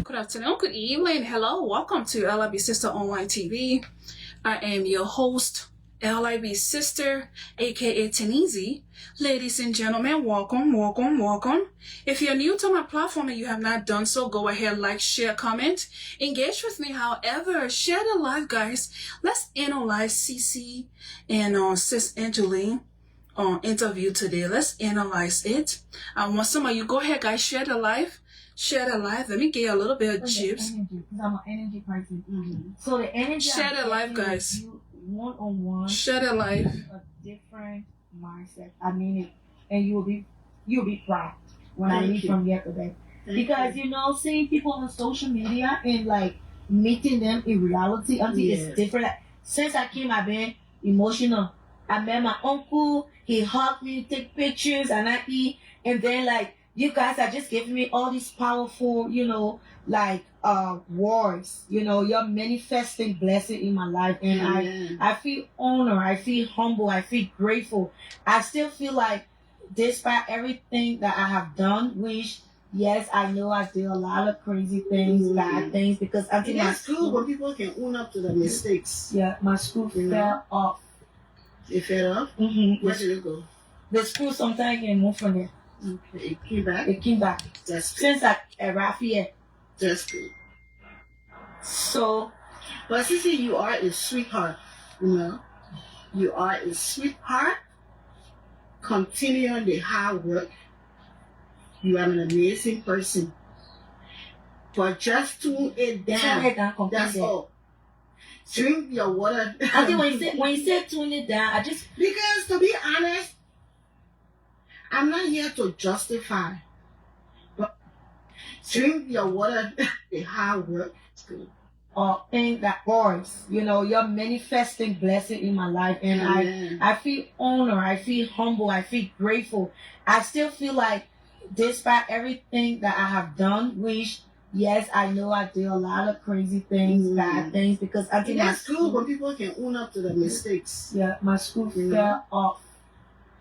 Good afternoon, good evening, hello, welcome to LIB Sister Online TV. I am your host, LIB Sister, aka Tenizi. Ladies and gentlemen, welcome, welcome, welcome. If you're new to my platform and you have not done so, go ahead, like, share, comment, engage with me. However, share the live, guys. Let's analyze Cece and Sis Angelina interview today. Let's analyze it. I want some of you, go ahead, guys, share the live. Share the live. Let me get a little bit of chips. Because I'm an energy person. So the energy. Share the live, guys. One-on-one. Share the live. A different mindset. I mean it, and you'll be proud when I leave from here today. Because seeing people on social media and like meeting them in reality, it's different. Like, since I came, I've been emotional. I met my uncle. He hugged me, take pictures, and I eat, and then like. You guys are just giving me all these powerful, words. You're manifesting blessing in my life. And I feel honored. I feel humble. I feel grateful. I still feel like despite everything that I have done, which, yes, I know I did a lot of crazy things, bad things, because I think that's cool when people can own up to their mistakes. Yeah, my school fell off. It fell off? Mm-hmm. Where did it go? The school sometimes can move from there. Okay, it came back? It came back. That's good. Since I arrived here. That's good. So, but Cece, you are a sweetheart, You are a sweetheart. Continue on the hard work. You are an amazing person. But just tune it down. That's all. Drink your water. I think when you say tune it down, because to be honest, I'm not here to justify, but drink your water, the hard work. Or things that works. You're manifesting blessing in my life. And I feel honored. I feel humble. I feel grateful. I still feel like despite everything that I have done, which, yes, I know I did a lot of crazy things, bad things, because I think that's cool when people can own up to their mistakes. Yeah, my school fell off.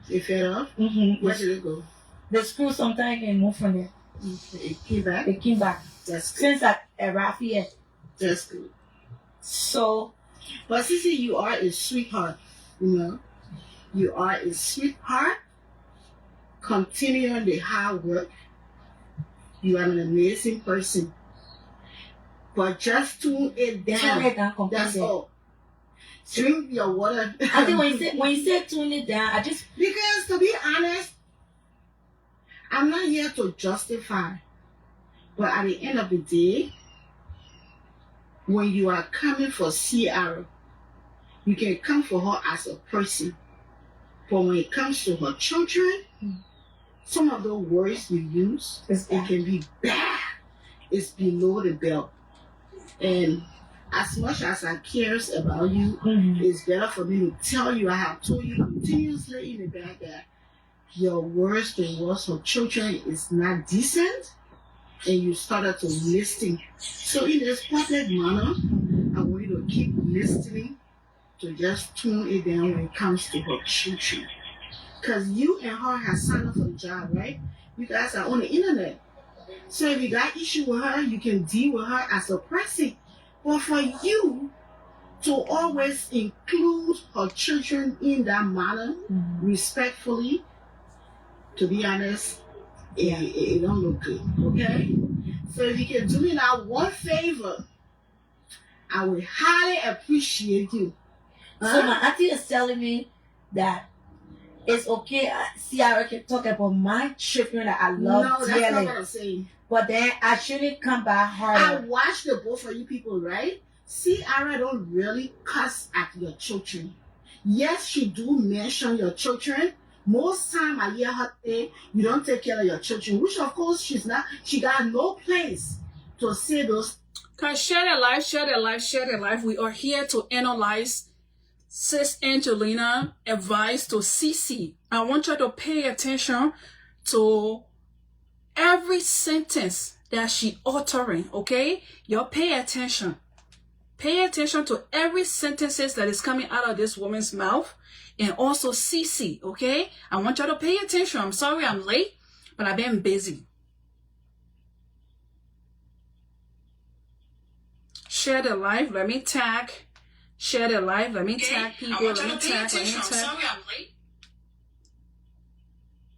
It fell off? Mm-hmm. Where did it go? The school sometimes can move from there. Okay. It came back? It came back. That's good. Since I arrived here. That's good. So, but Cece, you are a sweetheart, You are a sweetheart. Continue on the hard work. You are an amazing person. But just tune it down. That's all. Drink your water. I think when you say tune it down, because to be honest, I'm not here to justify, but at the end of the day, when you are coming for Ciara, you can come for her as a person, but when it comes to her children, some of the words you use, it can be bad. It's below the belt, and as much as I cares about you, it's better for me to tell you. I have told you continuously in the back that your words towards her children is not decent, and you started to listen. So in this public manner, I want you to keep listening, to just tune it down when it comes to her children. Because you and her have signed up for the job, right? You guys are on the internet. So if you got issue with her, you can deal with her as a person. But for you to always include her children in that manner, respectfully, to be honest, it don't look good, okay? So if you can do me now one favor, I would highly appreciate you. So my auntie is telling me that it's okay. Ciara can talk about my children that I love dearly. No, that's not what I'm saying. But then I shouldn't come back harder. I watched the both of you people, right? Ciara don't really cuss at your children. Yes, she do mention your children. Most time I hear her say, you don't take care of your children, which of course she got no place to say those. Guys, share the live, share the live, share the live. We are here to analyze Sis Angelina advice to Cece. I want you to pay attention to every sentence that she uttering, okay? Y'all pay attention. Pay attention to every sentences that is coming out of this woman's mouth, and also Cece, okay? I want y'all to pay attention. I'm sorry I'm late, but I've been busy. share the live. Let me tag. Share the live. Let me tag people. Let me tag.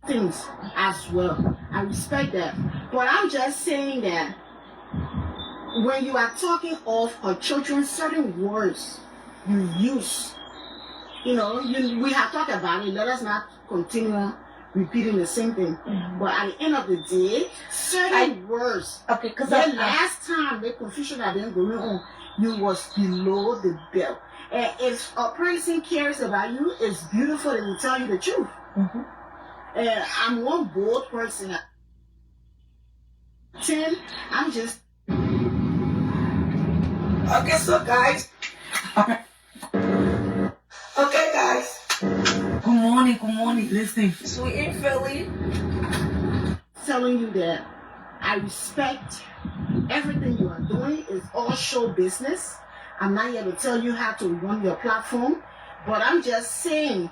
Things as well. I respect that. But I'm just saying that when you are talking of her children, certain words you use, we have talked about it. Let us not continue repeating the same thing. But at the end of the day, certain words. Okay, because the last time the confusion that been going on, you was below the belt. And if a person cares about you, it's beautiful that they tell you the truth. And I'm one bold person. 10, I'm just. Okay, so guys. Okay, guys. Good morning. Listen. So we in Philly. Telling you that I respect everything you are doing. It's all show business. I'm not here to tell you how to run your platform, but I'm just saying,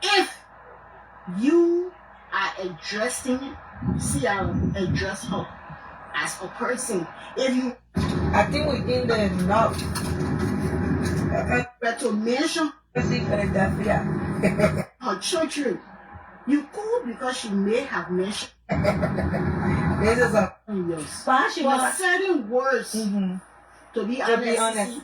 if you are addressing address her as a person. If you, I think we in the enough. But to mention Philadelphia. her children, you could because she may have mentioned This is a but certain words. To be honest.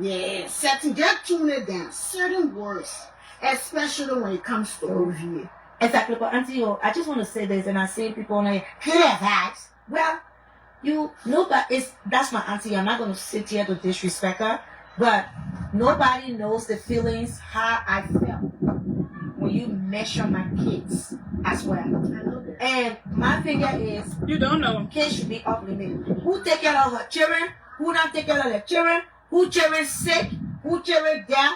Yeah, certain, just tune it down. Certain words, especially when it comes to OVA. Exactly, but Auntie, I just want to say this, and I see people like, good advice. Well, that's my auntie. I'm not going to sit here to disrespect her, but nobody knows the feelings, how I felt when you measure my kids as well. And my finger is, you don't know. Kids should be off limit. Who take care of her children? Who not take care of their children? Who children sick? Who children deaf?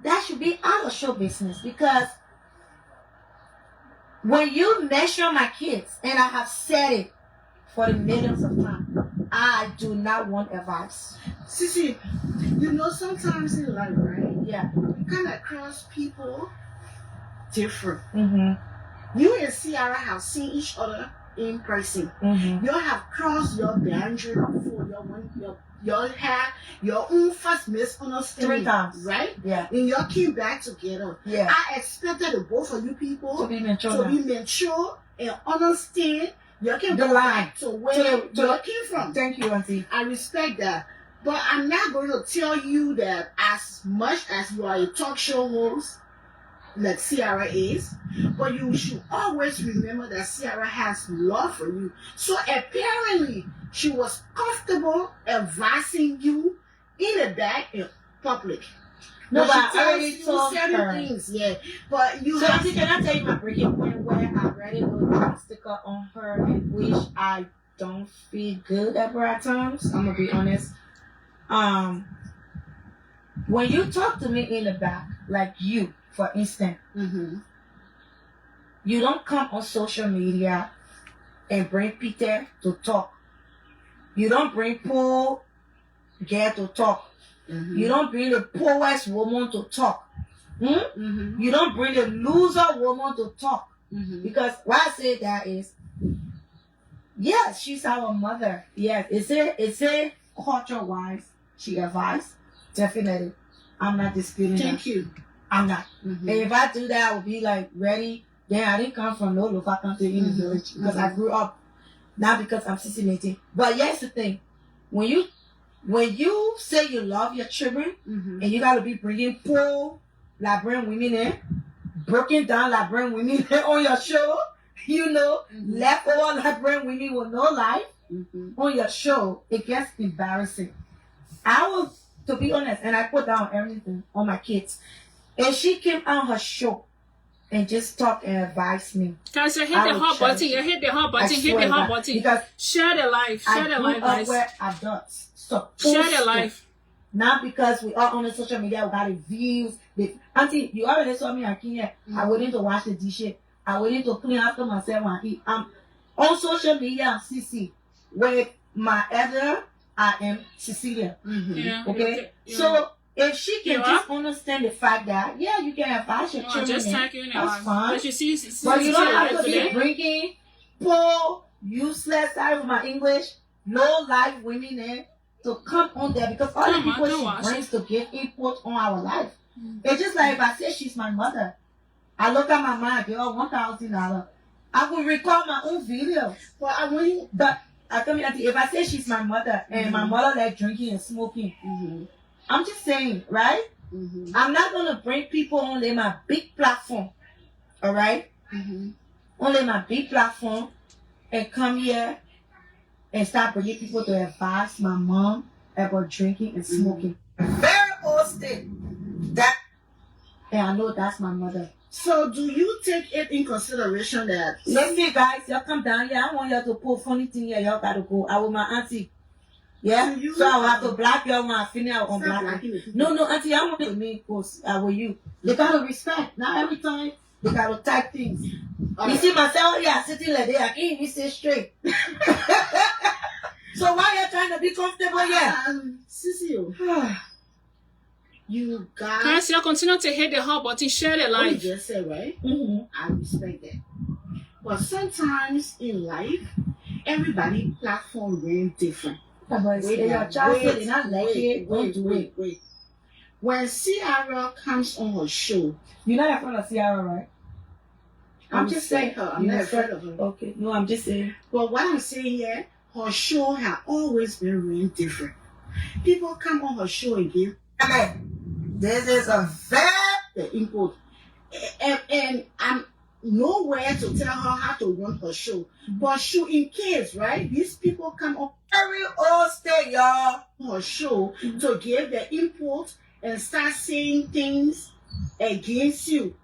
That should be our show business, because when you measure my kids, and I have said it for the millions of times, I do not want advice. Cece, sometimes in life, right? Yeah. You come across people different. You and Ciara have seen each other in person. You have crossed your boundary before you had your own first misunderstanding. 3 times. Right? Yeah. And y'all came back together. Yeah. I expected the both of you people to be mature and understand you can the go line back to where you came from. Thank you, Auntie. I respect that. But I'm not going to tell you that as much as you are a talk show host, like Ciara is, but you should always remember that Ciara has love for you. So apparently, she was comfortable advising you in the back in public. No, but she I already told certain her. things, yeah. But you so have Auntie, can I tell you my breaking point where I already put a sticker on her and which I don't feel good at her at times? I'm gonna be honest. When you talk to me in the back, like you, for instance, you don't come on social media and bring Peter to talk. You don't bring poor girl to talk. You don't bring the poorest woman to talk. You don't bring the loser woman to talk. Because why I say that is, yes, she's our mother. Yes, it's a culture-wise, she advised. Definitely. I'm not disputing that. Thank you. I'm not. And if I do that, I will be like ready. Then I didn't come from no local country in the village, because I grew up, not because I'm Cincinnati. But here's the thing: when you say you love your children, and you gotta be bringing poor Liberian women in, broken down Liberian women on your show, leftover Liberian women with no life on your show, it gets embarrassing. I was, to be honest, and I put down everything on my kids. And she came on her show and just talked and advised me. Guys, you hit the hot button. You hit the hot button. Hit the hot button. Because share the life. Share the life, guys. Where adults share the life. Not because we are on the social media, we got the views. Auntie, you already saw me at here. I went in to wash the dishes. I went in to clean after myself and eat. I'm on social media, Cece, with my elder. I am Cecilia. Okay? So if she can just understand the fact that, you can advise your children, just tag you in that's fine. But you don't have to be bringing poor, useless, sorry with my English, low life women in to come on there because all the people she brings to give input on our life. It's just like if I say she's my mother, I look at my mind, give her $1,000. I will record my own video. But I tell me that if I say she's my mother and my mother like drinking and smoking, I'm just saying, right? I'm not gonna bring people on my big platform, all right? Only my big platform and come here and start bringing people to advise my mom about drinking and smoking. Very old state. That, and I know that's my mother. So do you take it in consideration that... Listen, guys, y'all come down here. I want y'all to put funny thing here. Y'all gotta go. I with my auntie. Yeah? So I will have to block y'all when I finish on black. No, auntie, I want to me because I will you. They gotta respect. Not every time they gotta type things. You see myself here sitting like that. I can't even say straight. So why you trying to be comfortable here? Cece, you guys... Guys, y'all continue to hit the hot button, share the live. What you just said, right? I respect that. But sometimes in life, everybody's platform really different. Wait. When Ciara comes on her show... You're not afraid of Ciara, right? I'm just saying her. I'm not afraid of her. Okay. No, I'm just saying. But what I'm saying here, her show has always been really different. People come on her show and give... This is a the input. And I'm nowhere to tell her how to run her show. But show in case, right? These people come on every old state, y'all. Her show to give their input and start saying things against you.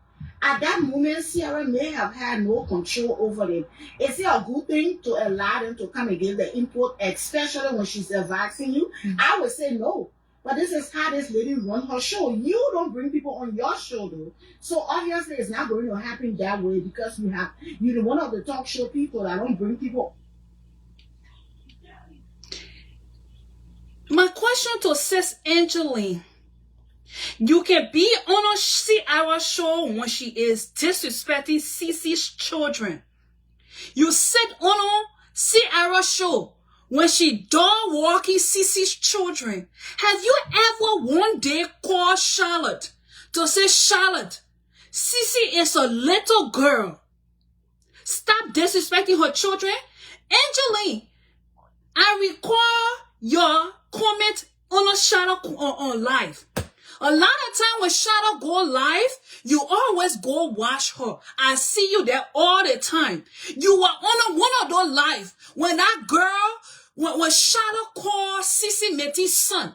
At that moment, Ciara may have had no control over them. Is it a good thing to allow them to come and give their input, especially when she's advising you? I would say no. But this is how this lady run her show. You don't bring people on your show, though. So obviously, it's not going to happen that way because you're one of the talk show people that don't bring people. My question to Sis Angelina. You can be on a Ciara show when she is disrespecting Cece's children. You sit on a Ciara show when she dog walking Cece's children. Have you ever one day called Charlotte to say, Charlotte, Cece is a little girl. Stop disrespecting her children. Angelina, I recall your comment on a Charlotte on live. A lot of time when Shadow go live, you always go watch her. I see you there all the time. You were on one of those live when that girl, when Shadow called Cece Métis's son.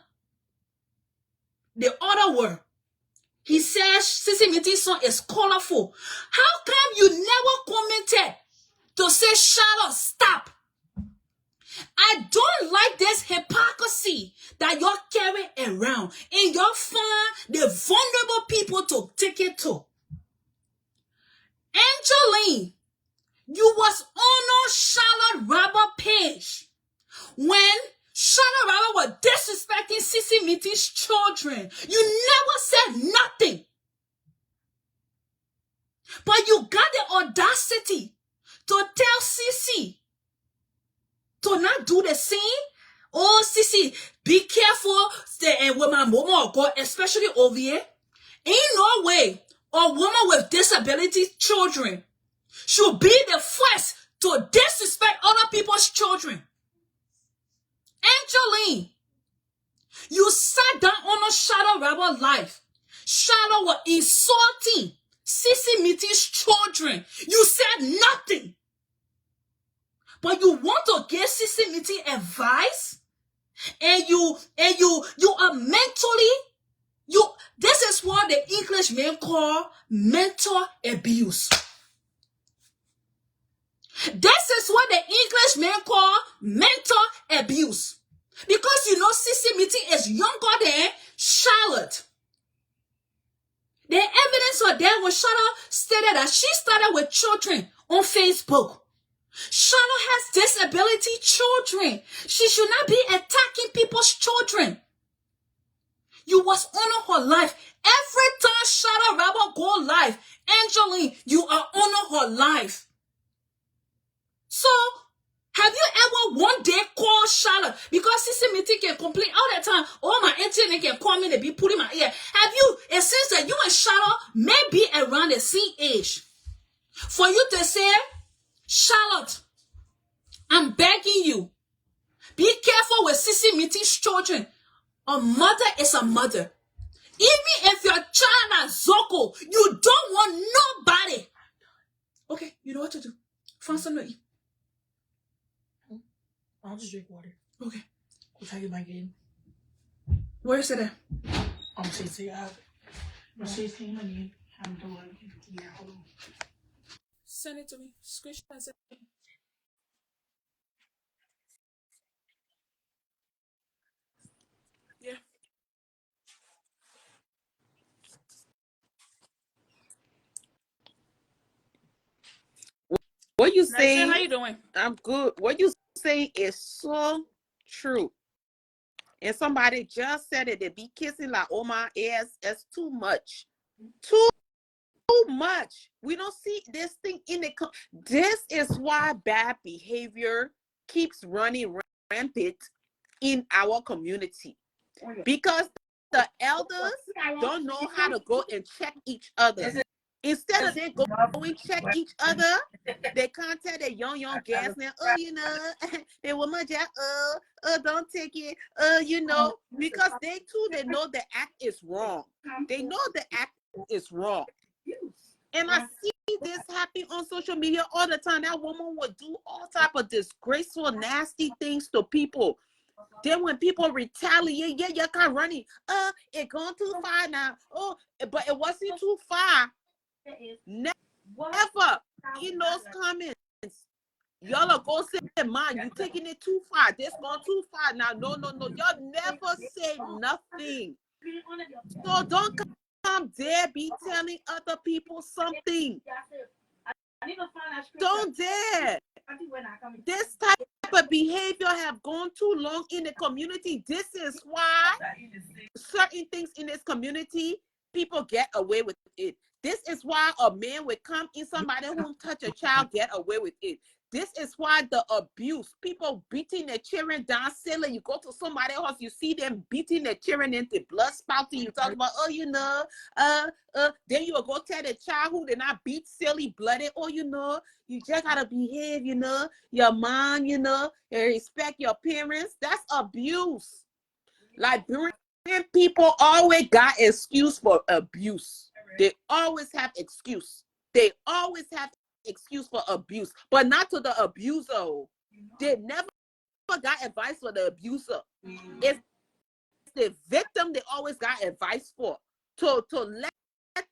The other word. He says Cece Métis's son is colorful. How come you never commented to say, Shadow, stop? I don't like this hypocrisy that y'all carry around and y'all find the vulnerable people to take it to. Angelina, you was on Charlotte Robert page when Charlotte Robert was disrespecting Cece Métis's children. You never said nothing. But you got the audacity to tell Cece to not do the same. Oh, Cece, be careful. And with my mama, God, especially over here, ain't no way a woman with disability children should be the first to disrespect other people's children. Angelina, you sat down on a Shadow Rebel life. Shadow was insulting Cece Métis's children. You said nothing. But you want to give Cece Métis advice, and you are mentally, this is what the English men call mental abuse. This is what the English men call mental abuse. Because you know Cece Métis is younger than Charlotte. The evidence of that when Charlotte stated that she started with children on Facebook. Charlotte has disability children. She should not be attacking people's children. You was on her life. Every time Charlotte Rebel go live, Angelina, you are on her life. So, have you ever one day called Charlotte? Because Cece Métis can complain then they can call me, they be putting my ear. Have you, it seems that you and Charlotte may be around the same age. For you to say, Charlotte, I'm begging you, be careful with Cece meeting's children. A mother is a mother. Even if your child is Zoko, you don't want nobody. Okay, you know what to do. Find something to eat. I'll just drink water. Okay. We'll tell you my game. Where is it at? I'm Cece. I'm Cece. My name. I'm doing. Yeah, hold on. Send it to me. Screenshot and send it to me. Yeah. What you Nice. say? How you doing? I'm good. What you say is so true. And somebody just said it. They be kissing like, oh my ass. It's too much. Too much. We don't see this thing in the. This is why bad behavior keeps running rampant in our community, because the elders don't know how to go and check each other. Instead of them going check each other, they contact the young gas now. Oh, you know, they will my jack. Don't take it. You know, because they too, they know the act is wrong. They know the act is wrong. And I see this happen on social media all the time. That woman would do all type of disgraceful, nasty things to people. Then when people retaliate, yeah, you can't run it. It gone too far now. Oh, but it wasn't too far. Never in those comments. Y'all are go say, man, you taking it too far. This gone too far now. No. Y'all never say nothing. So don't come there be telling other people something. Don't dare. This type of behavior have gone too long in the community. This is why certain things in this community, people get away with it. This is why a man would come in somebody's home, touch a child, get away with it. This is why the abuse, people beating their children down, silly. You go to somebody's house, you see them beating their children into blood spouting. You talk about, oh, you know, then you will go tell the child who did not beat silly blooded, oh, you know, you just gotta behave, you know, your mom, you know, and respect your parents. That's abuse. Liberian people always got excuse for abuse. They always have excuse. They always have excuse for abuse, but not to the abuser. They never got advice for the abuser. It's the victim they always got advice for. To let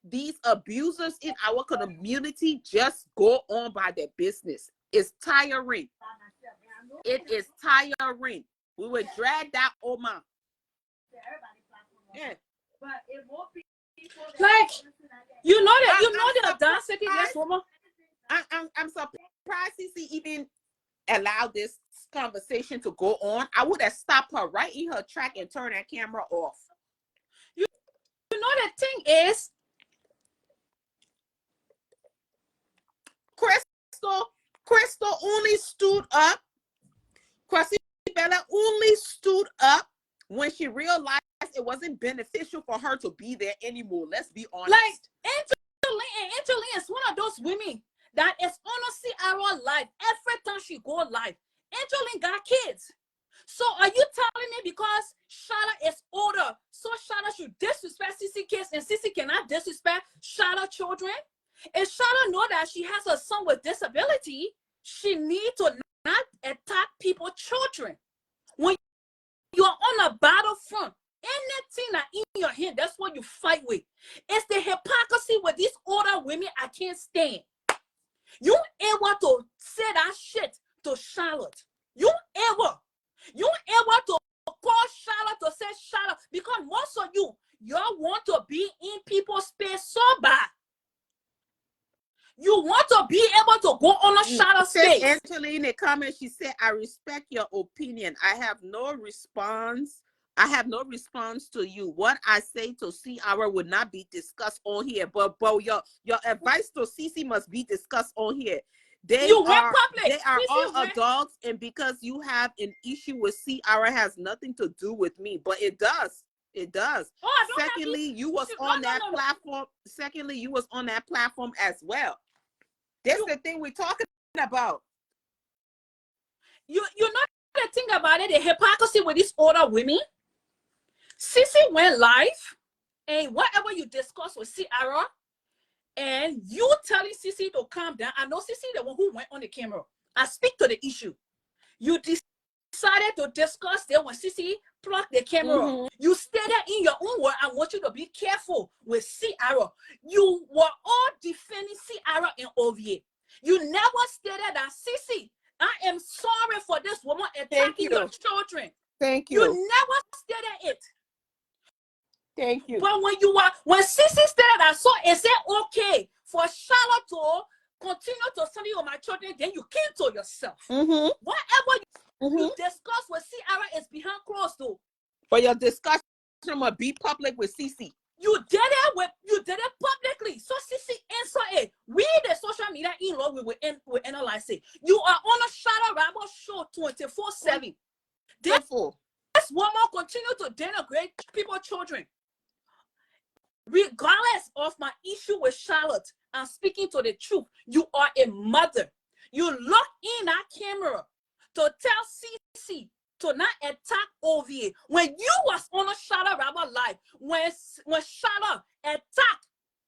these abusers in our community just go on by their business. It's tiring. It is tiring. We would drag that Oma. Yeah. Like, you know the audacity this woman. I'm surprised Cece even allowed this conversation to go on. I would have stopped her right in her track and turned that camera off. You know the thing is, Crystal only stood up. Cressy Bella only stood up when she realized it wasn't beneficial for her to be there anymore. Let's be honest. Like, Angelina is one of those women that is honestly our life. Every time she go live, Angelina got kids. So are you telling me because Charlotte is older, so Charlotte should disrespect Cece kids and Cece cannot disrespect Charlotte children? If Charlotte know that she has a son with disability, she need to not attack people's children. When you're on a battlefront, anything that in your hand, that's what you fight with. It's the hypocrisy with these older women I can't stand. You able to say that shit to Charlotte. You able to call Charlotte to say Charlotte, because most of y'all want to be in people's space so bad. You want to be able to go on a Charlotte space. Angelina in the comments, she said, I respect your opinion. I have no response to you. What I say to CR would not be discussed on here. But your advice to Cece must be discussed on here. They are all adults, and because you have an issue with CR has nothing to do with me, but it does. It does. Oh, I don't Secondly, have you was on that platform. Secondly, you was on that platform as well. That's the thing we're talking about. You know the thing about it, the hypocrisy with these older women. Cece went live, and whatever you discuss with Ciara, and you telling Cece to calm down. I know Cece the one who went on the camera. I speak to the issue. You decided to discuss it when Cece plugged the camera. You stated in your own word, I want you to be careful with Ciara. You were all defending Ciara and OVA. You never stated that, Cece, I am sorry for this woman attacking your children. Thank you. You never stated it. Thank you. But when Cece stated that, so it said okay for Charlotte to continue to study on my children, then you came to yourself. Whatever you discuss with Ciara is behind closed door. But your discussion must be public with Cece. You did it publicly. So Cece answer it. We the social media in-law we analyze it. You are on a Shadow Rabble show 24/7. This woman continue to denigrate people's children. Regardless of my issue with Charlotte, I'm speaking to the truth. You are a mother. You look in that camera to tell Cece to not attack OVA. When you was on a Shadow Rabble live, when Shadow attacked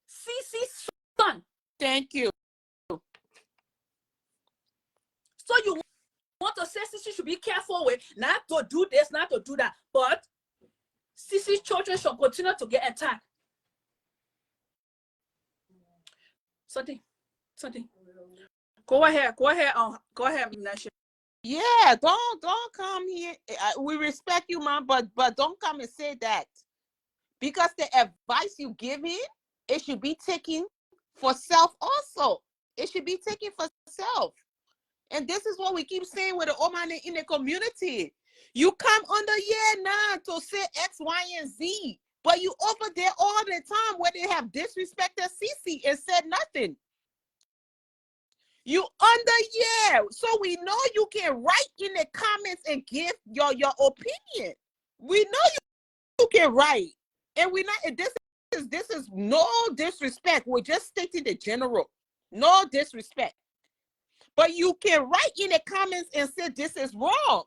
Cece's son. Thank you. So you want to say Cece should be careful with not to do this, not to do that. But Cece's children should continue to get attacked. Something. Go ahead, Nasha. Yeah, don't come here. We respect you, man, but don't come and say that, because the advice you give him, it should be taken for self also. It should be taken for self. And this is what we keep saying with the woman in the community. You come under to say X, Y, and Z, but you over there all the time where they have disrespected Cece and said nothing. You under so we know you can write in the comments and give your opinion. We know you can write, and we not. This is no disrespect. We're just stating the general, no disrespect. But you can write in the comments and say this is wrong.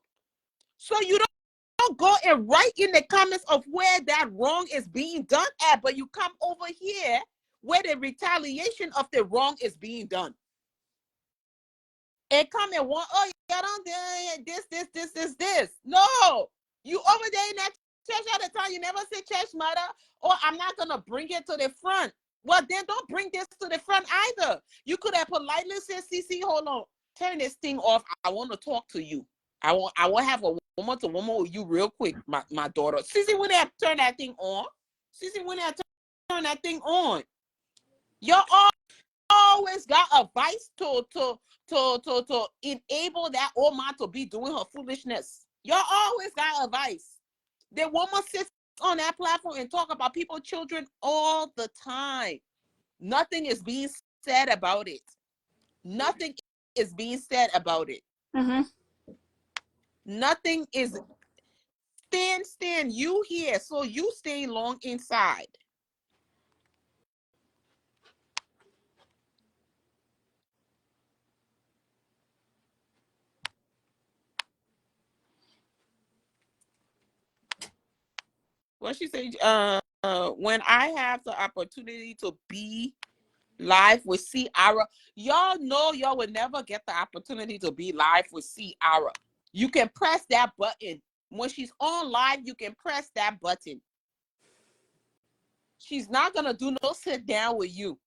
So you don't go and write in the comments of where that wrong is being done at, but you come over here where the retaliation of the wrong is being done. And come and want, oh, you don't do this. No, you over there in that church all the time. You never say church mother, or I'm not gonna bring it to the front. Well, then don't bring this to the front either. You could have politely said, Cece, hold on, turn this thing off. I want to talk to you. I will have a woman to woman with you real quick, my daughter. Cece, when they turn that thing on, turn that thing on. You're always got advice to enable that old man to be doing her foolishness. You're always got advice. The woman sits on that platform and talk about people's children all the time. Nothing is being said about it. Nothing is being said about it. Nothing is. Stand, you here, so you stay long inside. What she said, when I have the opportunity to be live with Ciara, y'all know y'all will never get the opportunity to be live with Ciara. You can press that button. When she's on live, you can press that button. She's not going to do no sit down with you.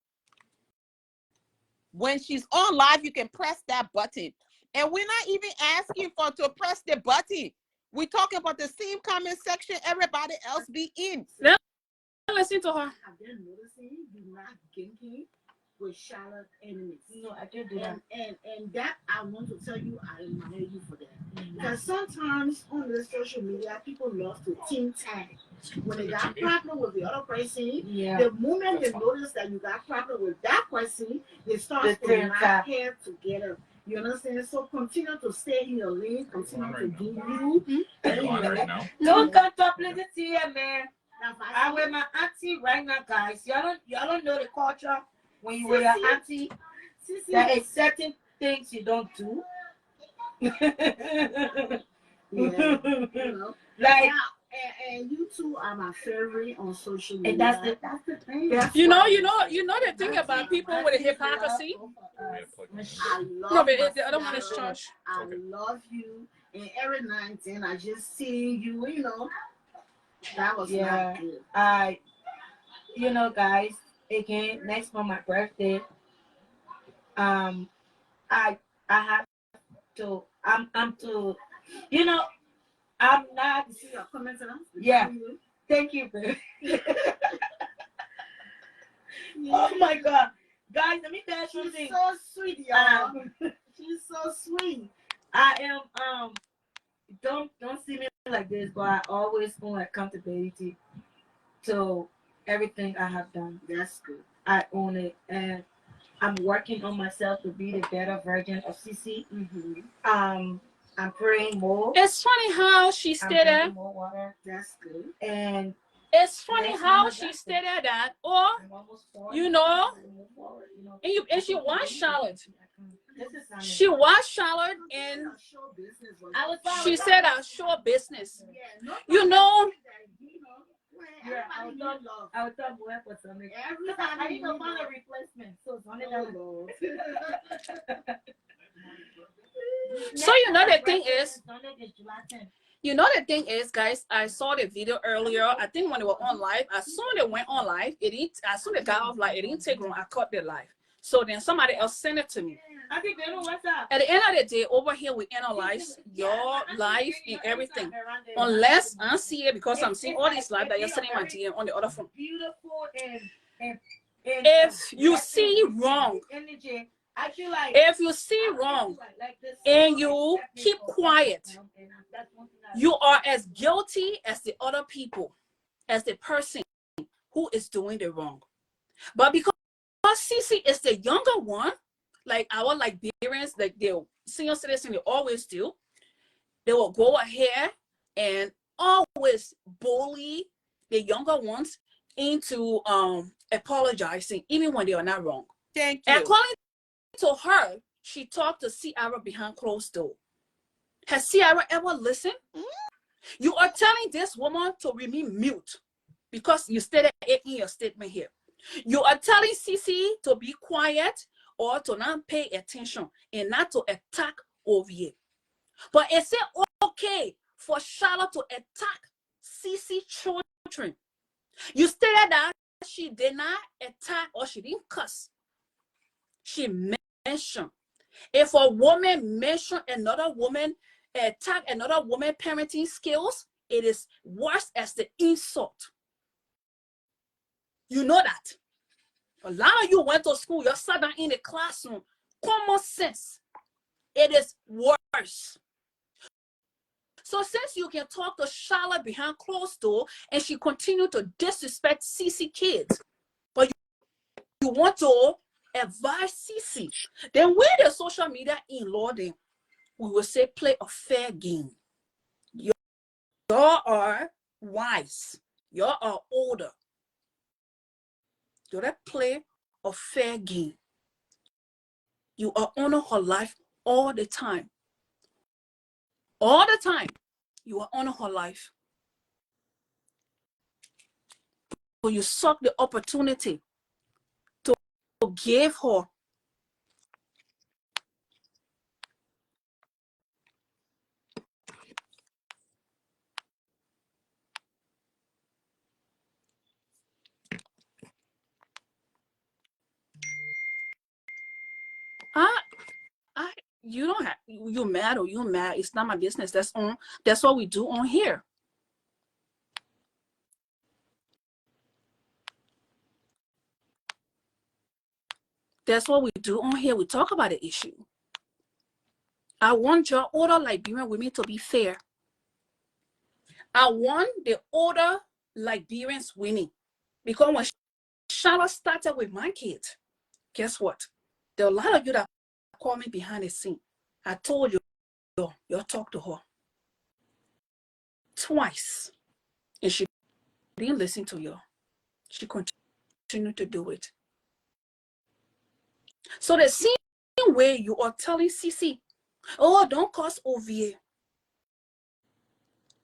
When she's on live, you can press that button. And we're not even asking to press the button. We're talking about the same comment section everybody else be in. Listen to her. I've been noticing you not getting with Charlotte enemies. No, I can't do that. And that I want to tell you, I admire you for that. Because sometimes on the social media, people love to team tag. When they got problem with the other person, the moment they notice that you got problem with that person, they start to knock head together. You understand? So continue to stay in your lane, continue to do you. Don't cut up, let it see, man. I'm with my auntie right now, guys. Y'all don't know the culture when you with your auntie. There is certain things you don't do. Yeah, you know. Like, and you two are my favorite on social media. and that's the thing. You know the thing about people with the hypocrisy. I love No, but the other one is church. I love you, and every night and I just seeing you. You know, that was not good. You know, guys. Again, next month my birthday. I have to. I'm to. You know, I'm not. You see your comments and Yeah. Thank you, babe. Oh my God, guys, let me tell you something. She's so sweet, y'all. She's so sweet. I am don't see me like this, but I always own accountability to everything I have done. That's good. I own it, and I'm working on myself to be the better version of Cece. Mm-hmm. I'm praying more. It's funny how she stated. More water. That's good. And it's funny how she stated that, or you know, and she was Charlotte. She was Charlotte, and she said our show business. You know. Yeah, I would thought more for something. I need to find a replacement. So it's only So you know the thing is, guys, I saw the video earlier. I think when they were on live, as soon as they went on live, as soon as they got off live, it didn't take long. I caught the live. So then somebody else sent it to me. At the end of the day, over here we analyze your life and everything. Unless I see it, because I'm seeing all these live that you're sending my DM on the other phone. Beautiful and if you see wrong, I feel like if you see wrong and you keep quiet, you are as guilty as the other people, as the person who is doing the wrong. But because Cece is the younger one, like our Liberians, like the senior citizens, they always do, they will go ahead and always bully the younger ones into apologizing, even when they are not wrong. Thank you. According to her, she talked to Ciara behind closed door. Has Ciara ever listened? You are telling this woman to remain mute because you stated it in your statement here. You are telling Cece to be quiet or to not pay attention and not to attack Ovie. But is it okay for Charlotte to attack Cece children? You stated that she did not attack or she didn't cuss. She mentioned. If a woman mention another woman, attack another woman parenting skills, it is worse as the insult. You know that. A lot of you went to school, you sat down in the classroom. Common sense. It is worse. So since you can talk to Charlotte behind closed door and she continued to disrespect Cece kids, but you want to advise Cece, then with the social media in law, then we will say play a fair game. Y'all are wise. Y'all are older. Do that play a fair game. You are on her life all the time. All the time. You are on her life. So you suck the opportunity to give her you don't have, you mad or you mad, it's not my business. That's what we do on here. That's what we do on here. We talk about the issue. I want your older Liberian women to be fair. I want the older Liberians winning. Because when Charlotte started with my kids, guess what? There are a lot of you that call me behind the scene. I told you, you talk to her twice. And she didn't listen to you. She continued to do it. So the same way you are telling Cece, oh, don't cause OVA.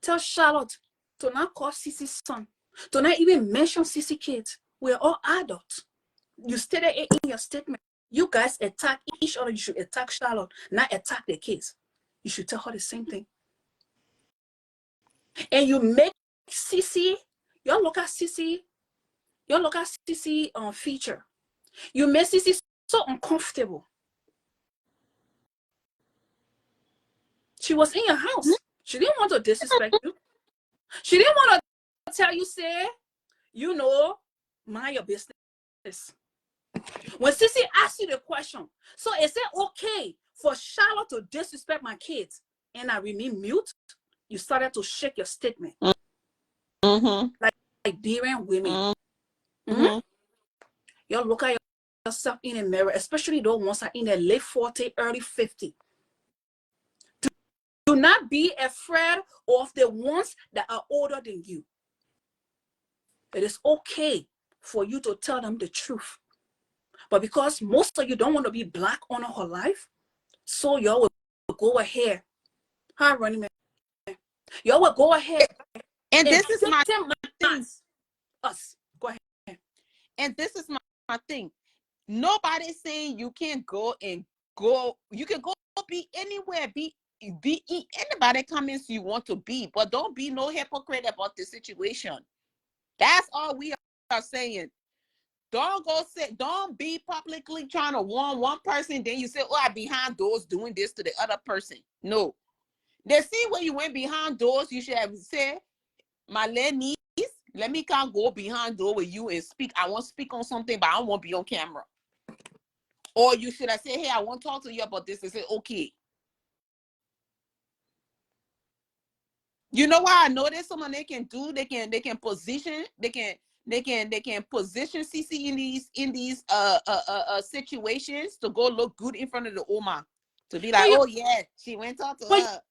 Tell Charlotte to not call Cece's son, to not even mention Cece kids. We're all adults. You stated it in your statement. You guys attack each other. You should attack Charlotte, not attack the kids. You should tell her the same thing. And you make Cece, y'all look at Cece feature. You make Cece so uncomfortable. She was in your house. She didn't want to disrespect you. She didn't want to tell you, say, you know, mind your business. When Cece asked you the question, so is it okay for Charlotte to disrespect my kids and I remain mute? You started to shake your statement. Like Liberian women. You look at yourself in the mirror, especially those ones are in their late 40, early 50. Do not be afraid of the ones that are older than you. It is okay for you to tell them the truth. But because most of you don't want to be black on her life, so y'all will go ahead. Hi, running man. Y'all will go ahead. And this is my thing. Us. Go ahead. And this is my thing. Nobody's saying you can't go and go. You can go be anywhere. Be anybody comments you want to be, but don't be no hypocrite about the situation. That's all we are saying. Don't be publicly trying to warn one person, then you say, oh, I'm behind doors doing this to the other person. No. They see when you went behind doors, you should have said, my little niece, let me come go behind door with you and speak. I want to speak on something, but I don't want to be on camera. Or you should have said, hey, I want to talk to you about this. They say, okay. You know why I know there's someone they can do? They can position, they can position Cece in these situations to go look good in front of the Oma. To be like, oh yeah, she went to talk to her.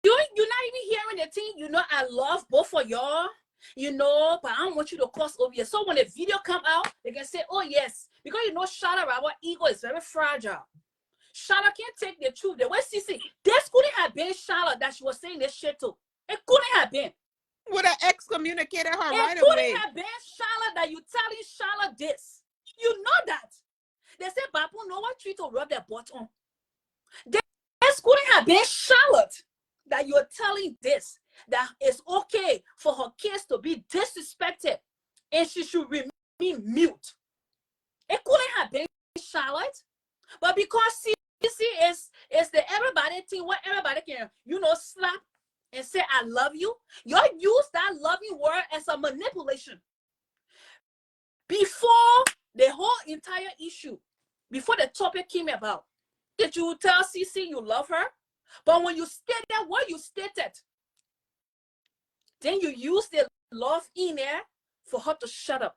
You're not even hearing the thing. You know, I love both of y'all. You know, but I don't want you to cross over here. So when the video come out, they can say, oh yes. Because you know, Charlotte, our ego is very fragile. Charlotte can't take the truth. The way Cece, this couldn't have been Charlotte that she was saying this shit to. It couldn't have been. Would have excommunicated her right away. It couldn't have been Charlotte that you telling Charlotte this. You know that. They say, Babu, no one treat to rub their butt on. This couldn't have been Charlotte that you're telling this, that it's okay for her kids to be disrespected and she should remain mute. It couldn't have been Charlotte. But because Cece is the everybody thing where everybody can, you know, slap and say, I love you. Y'all use that loving word as a manipulation. Before the whole entire issue, before the topic came about, did you tell Cece you love her? But when you stated what you stated, then you use the love in there for her to shut up.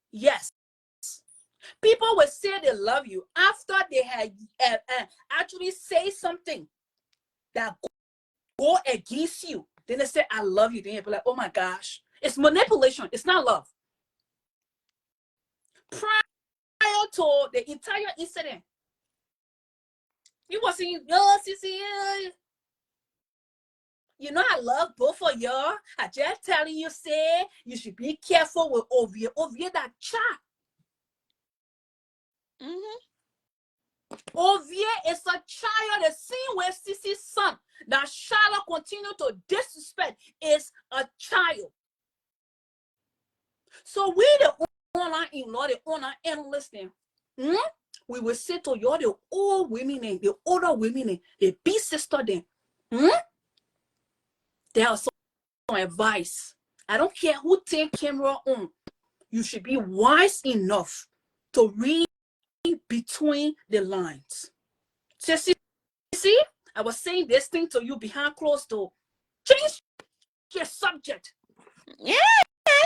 Yes. People will say they love you after they had actually say something that go against you. Then they say, I love you. Then you'll be like, oh my gosh. It's manipulation. It's not love. Prior to the entire incident, you were saying, oh, Cece, you know, I love both of y'all. I just telling you, say, you should be careful with Ovia. Ovia, that child. Ovia is a child, the same way Cece's son that Charlotte continue to disrespect is a child. So we the online in-law, the online analyst, we will say to you, the old women, the older women, the big sister, there are some advice. I don't care who take camera on. You should be wise enough to read between the lines. See, I was saying this thing to you behind closed door. Change your subject. Yeah.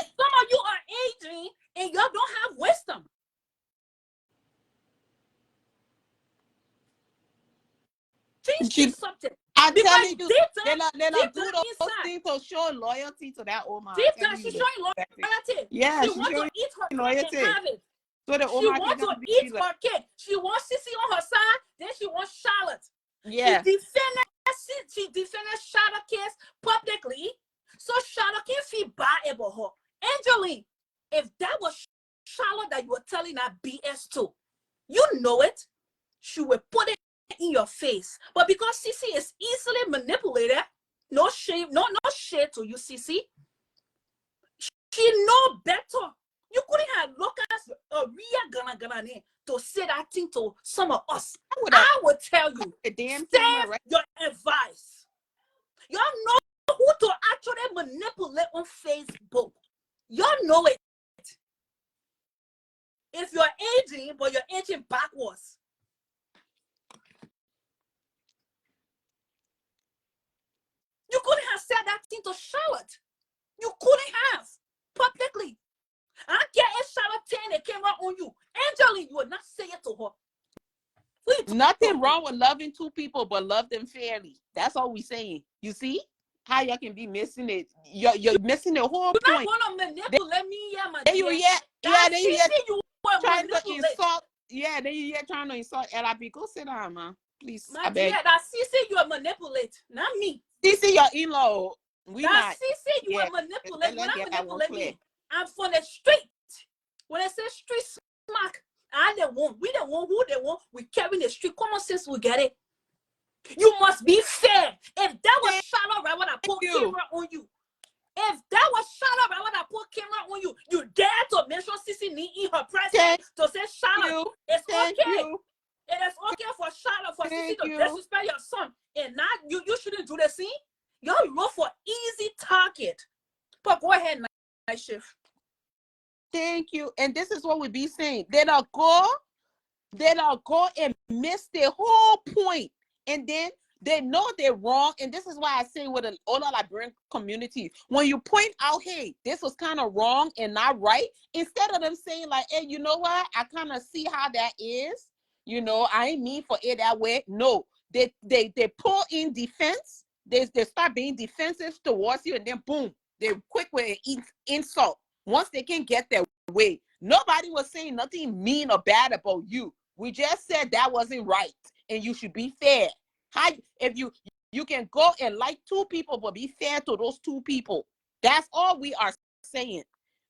Some of you are aging and y'all don't have wisdom. Change your subject. I'm Because telling you, deep they down, don't do deep those inside, things to show loyalty to that Oma. deep down, she's showing loyalty. Yeah, She she's wants to showing eat her cake and loyalty. have it. So the She Oma can wants to just be eat like, her cake. She wants Cece on her side. Then she wants Charlotte. yeah. She defended Charlotte case publicly. So Charlotte can't feel bad about her. Angelina, if that was Charlotte that you were telling that BS to, you know it. She will put it in your face. But because Cece is easily manipulated, no shame, no shade to you, Cece. She know better. You couldn't have looked at a real gonna to say that thing to some of us. I would tell you, the damn save camera, right? your advice. Y'all know who to actually manipulate on Facebook. Y'all know it. If you're aging, but you're aging backwards. You couldn't have said that thing to Charlotte. You couldn't have publicly. I don't care if Charlotte turned the camera on you. Angelina, you would not say it to her. Nothing wrong with loving two people, but love them fairly. That's all we're saying. You see how y'all can be missing it. You're missing the whole point. You're not gonna manipulate me, yeah, my dear. Then you trying to manipulate. insult. Yeah, then you trying to insult LIP. Go sit down, man. Please, My I beg. dear, that Cece you will manipulate, not me. Cece, your in-law. We that not. Cece you will manipulate. You're not manipulate me. I'm from the street. When I say street smack, we the one who they want. We carry the street common sense. We get it. You must be fair. If that was Charlotte, right when I put camera on you. If that was Charlotte, right when I put camera on you, you dare to mention Cece in her presence to say Charlotte. It's okay. It is okay for Charlotte, for Cece to disrespect your son. And now you shouldn't do the same. Y'all look for easy target. But go ahead, night shift. Thank you. And this is what we be saying. They don't go and miss the whole point. And then they know they're wrong. And this is why I say with all the Liberian community, when you point out, hey, this was kind of wrong and not right, instead of them saying like, hey, you know what? I kind of see how that is. You know, I ain't mean for it that way. No, they pull in defense. They start being defensive towards you, and then boom, they're quick with an insult. Once they can get their way, nobody was saying nothing mean or bad about you. We just said that wasn't right, and you should be fair. How if you can go and like two people, but be fair to those two people. That's all we are saying.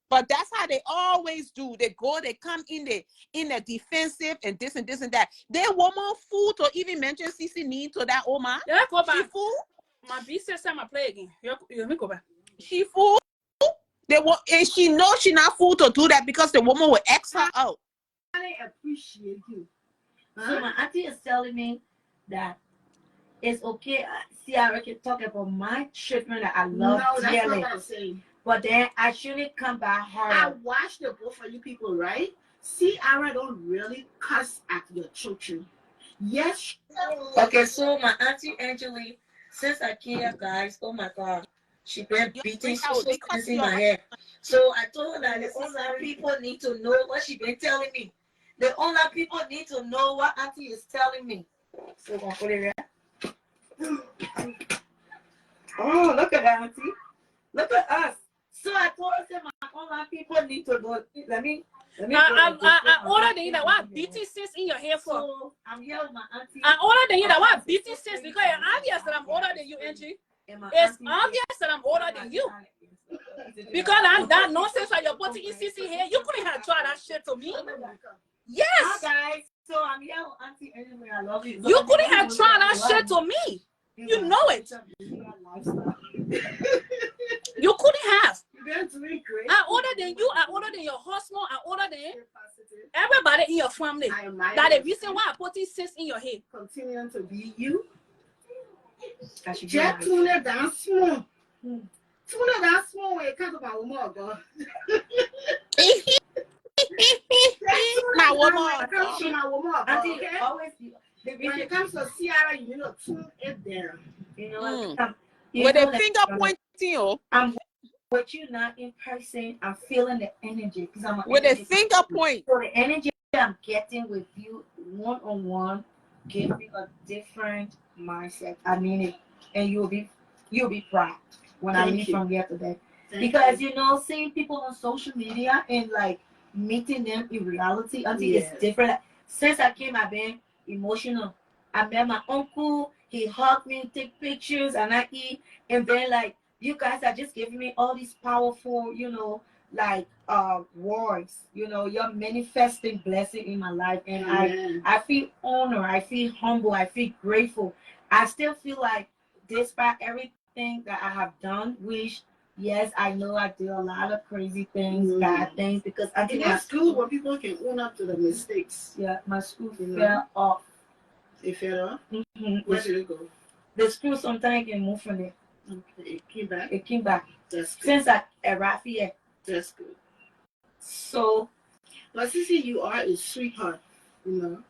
But that's how they always do. They come in the defensive and this and that. They woman fool to even mention Cece need to that Oma. Yeah, go back. She fool. My B says I'm a play again. Let me go back. She fool. And she knows she not fool to do that because the woman will X her out. I appreciate you. So my auntie is telling me that it's okay. See, I can talk about my treatment that I love dearly. That's not what I'm saying. But then I shouldn't come back hard. I watched the both of you people, right? See, I don't really cuss at your children. Yes. Okay, so my auntie Angelina, since I came here, guys, oh my God, she been beating so in my head. So I told her that the online people need to know what she been telling me. The online people need to know what auntie is telling me. So I'm gonna put it right. Oh, look at that, auntie. Look at us. So I told her that my online people need to know. Let me. I ordered you that what beating sense in your hair for. So I'm here with my auntie. I ordered you that what beating sense because it's obvious that I'm older than you, Angie. It's obvious that I'm older than you. Because that nonsense that you're putting in Cece here, you couldn't have tried that shit to me. Yes. Hi guys. So I'm here with Auntie Angelina. I love you. You couldn't have tried that shit to me. You know it. You couldn't have. I older than you. I older than your husband. I older than everybody in your family. That's the reason why I put this sense in your head. Continuing to be you. Just tune it down small. Tune it down small when it comes to my woman, God. My woman. When it comes to Sierra, you know, tune it down. You know, with a finger pointing, I'm with you now in person. I'm feeling the energy because I'm with a finger point. So the energy I'm getting with you one on one gives me a different mindset. I mean it, and you'll be proud when I Thank leave you. from here today. Thank Because you. seeing people on social media and like meeting them in reality, I think Yes. it's different. Since I came, I've been emotional. I met my uncle. He hugged me, take pictures, and I eat. And then like you guys are just giving me all these powerful, like words. You're manifesting blessing in my life, and Amen. I feel honored. I feel humble. I feel grateful. I still feel like, despite everything that I have done, which yes, I know I do a lot of crazy things, bad things, because I think And that's good when people can own up to the mistakes. yeah, my school You know? fell off. It fell off? Mm-hmm. Where did it go? The school sometimes can move from there. Okay, it came back. It came back That's good. since I arrived here. That's good. So, But Cece, you are a sweetheart. You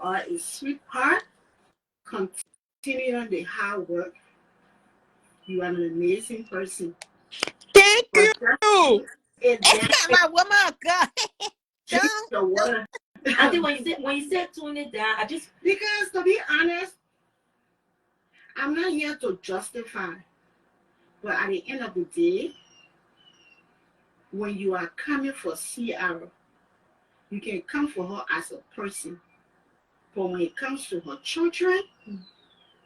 are a sweetheart. Continue on the hard work. You are an amazing person. Thank But you. that's My woman, God. drink your water. I think when you said tune it down, I just Because to be honest, I'm not here to justify. But at the end of the day, when you are coming for Sierra, you can come for her as a person. But when it comes to her children,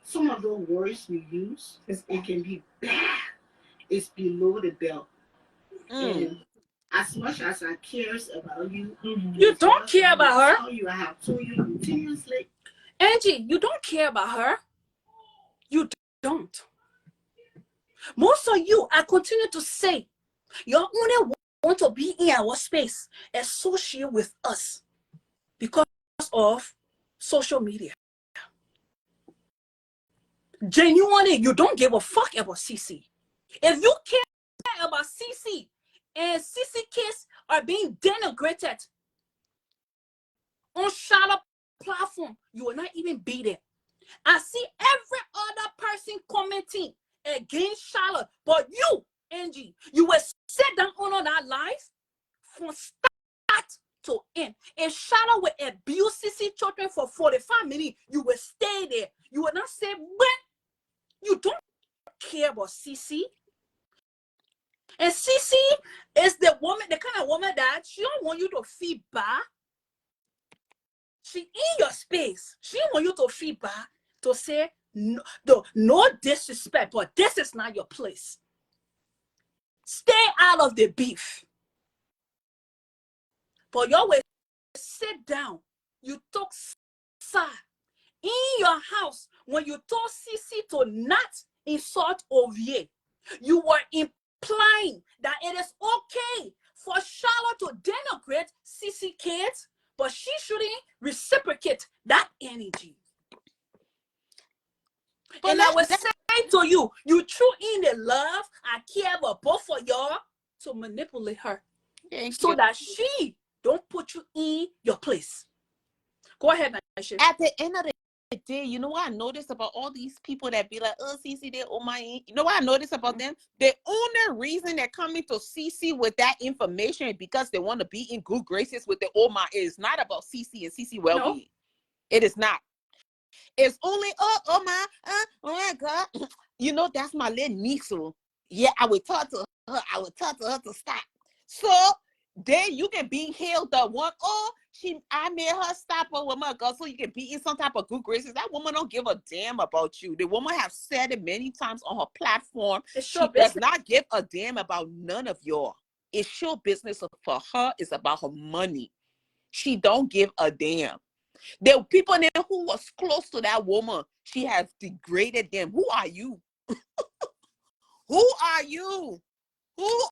some of the words we use, it can be bad. It's below the belt. And as much as I cares about you, You don't care about her. I have told you continuously. Angie, you don't care about her. You don't. Most of you, I continue to say, you only want to be in our space, associate with us because of social media. Genuinely, you don't give a fuck about Cece. If you care about Cece and Cece kids are being denigrated on Charlotte platform, you will not even be there. I see every other person commenting against Charlotte, but you, Angie, you will sit down on that live from start to end. If Charlotte will abuse Cece children for 45 minutes, you will stay there. You will not say, when you don't care about Cece. And Cece is the kind of woman that she don't want you to feel bad. She in your space. She don't want you to feel bad, to say no disrespect, but this is not your place. Stay out of the beef. But you always sit down. You took side in your house when you told Cece to not insult Ovie. You were implying that it is okay for Charlotte to denigrate Cece kids, but she shouldn't reciprocate that energy. But and I was saying to you, you threw in the love I care about both of y'all to manipulate her. So that she don't put you in your place. Go ahead, Naisha. At the end of the day, you know what I noticed about all these people that be like, oh, Cece, they oh my, you know what I noticed about them? The only reason they're coming to Cece with that information is because they want to be in good graces with the oh my. It is not about Cece and Cece well-being. No. It is not. It's only oh my God. You know, that's my little niece. So yeah, I would talk to her. I would talk to her to stop. So then you can be healed the one. Oh, I made her stop her with my girl so you can be in some type of good graces. That woman don't give a damn about you. The woman have said it many times on her platform. She does not give a damn about none of y'all. It's show business for her. It's about her money. She don't give a damn. The people there who was close to that woman, she has degraded them. Who are you? Who are you? Who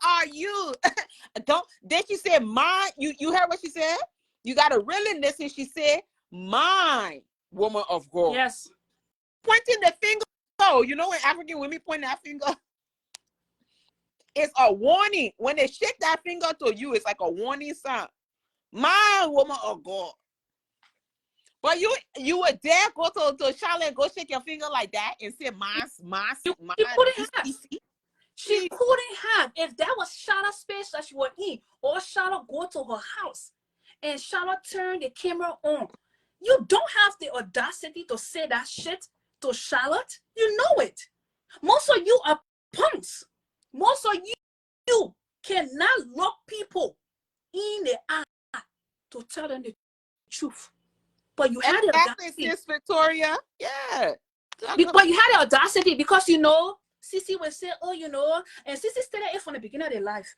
are you? Then she said, "My." You heard what she said? You gotta really listen. She said, "My woman of God." Yes. Pointing the finger. Oh, you know when African women point that finger, it's a warning. When they shake that finger to you, it's like a warning sign. My woman of God. But you would dare go to Charlotte and go shake your finger like that and say, "My." She couldn't have. She couldn't have. If that was Charlotte's space that she was in, or Charlotte go to her house and Charlotte turned the camera on. You don't have the audacity to say that shit to Charlotte. You know it. Most of you are punks. Most of you cannot look people in the eye to tell them the truth. But you had the audacity. Sis Victoria. Yeah. But you had the audacity because, you know, Cece would say, oh, you know, and Cece stated it from the beginning of their life.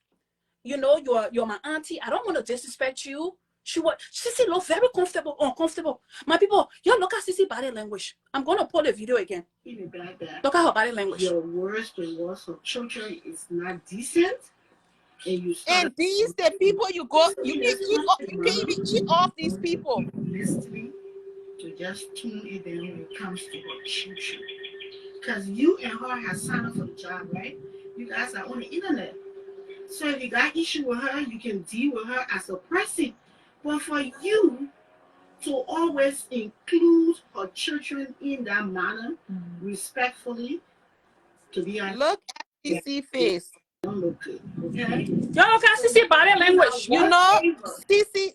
You know, you're my auntie. I don't want to disrespect you. Cece looked very uncomfortable. My people, y'all look at Cece body language. I'm going to pull the video again. Even like that. Look at her body language. Your words towards your children is not decent. And these the people you can even cheat off these people. Listening to just tune it in when it comes to your children. Because you and her have signed up for the job, right? You guys are on the internet. So if you got issue with her, you can deal with her as a person. But for you to always include her children in that manner, respectfully, to be honest. Look at Cece face. Don't look good. Okay? Y'all look at Cece body language. You know, Cece.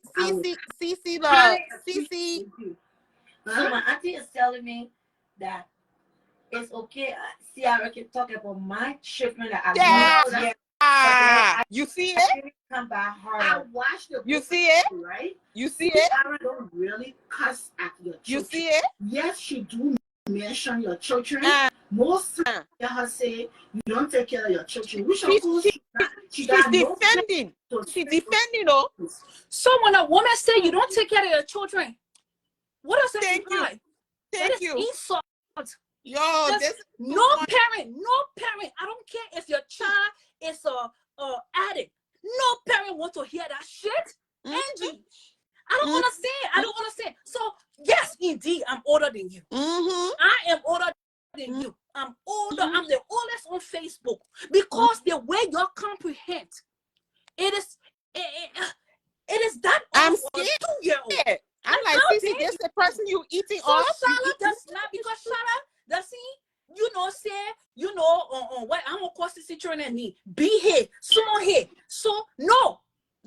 So my auntie is telling me that it's okay. Ciara can talk about my children that I love. You see it? Come by her. I watched the You see it? Right? You see it? Ciara don't really cuss at your children. You see it? Yes, she do mention your children. Most times her say you don't take care of your children. Which of course she's defending. She's defending, though. So when a woman say you don't take care of your children, what does that imply? Thank you. Insult. Yo, no parent. I don't care if your child is a addict. No parent want to hear that shit. Angie, I don't understand. So yes, indeed, I'm older than you. I am older than you. I'm older. I'm the oldest on Facebook because the way you comprehend, it is that. I'm scared. I'm like, Cece, this the person you eating off. Charlotte does not, because Charlotte does see, you know, say, you know, on what I'm gonna call Cece children and me. Be here, small here. So no,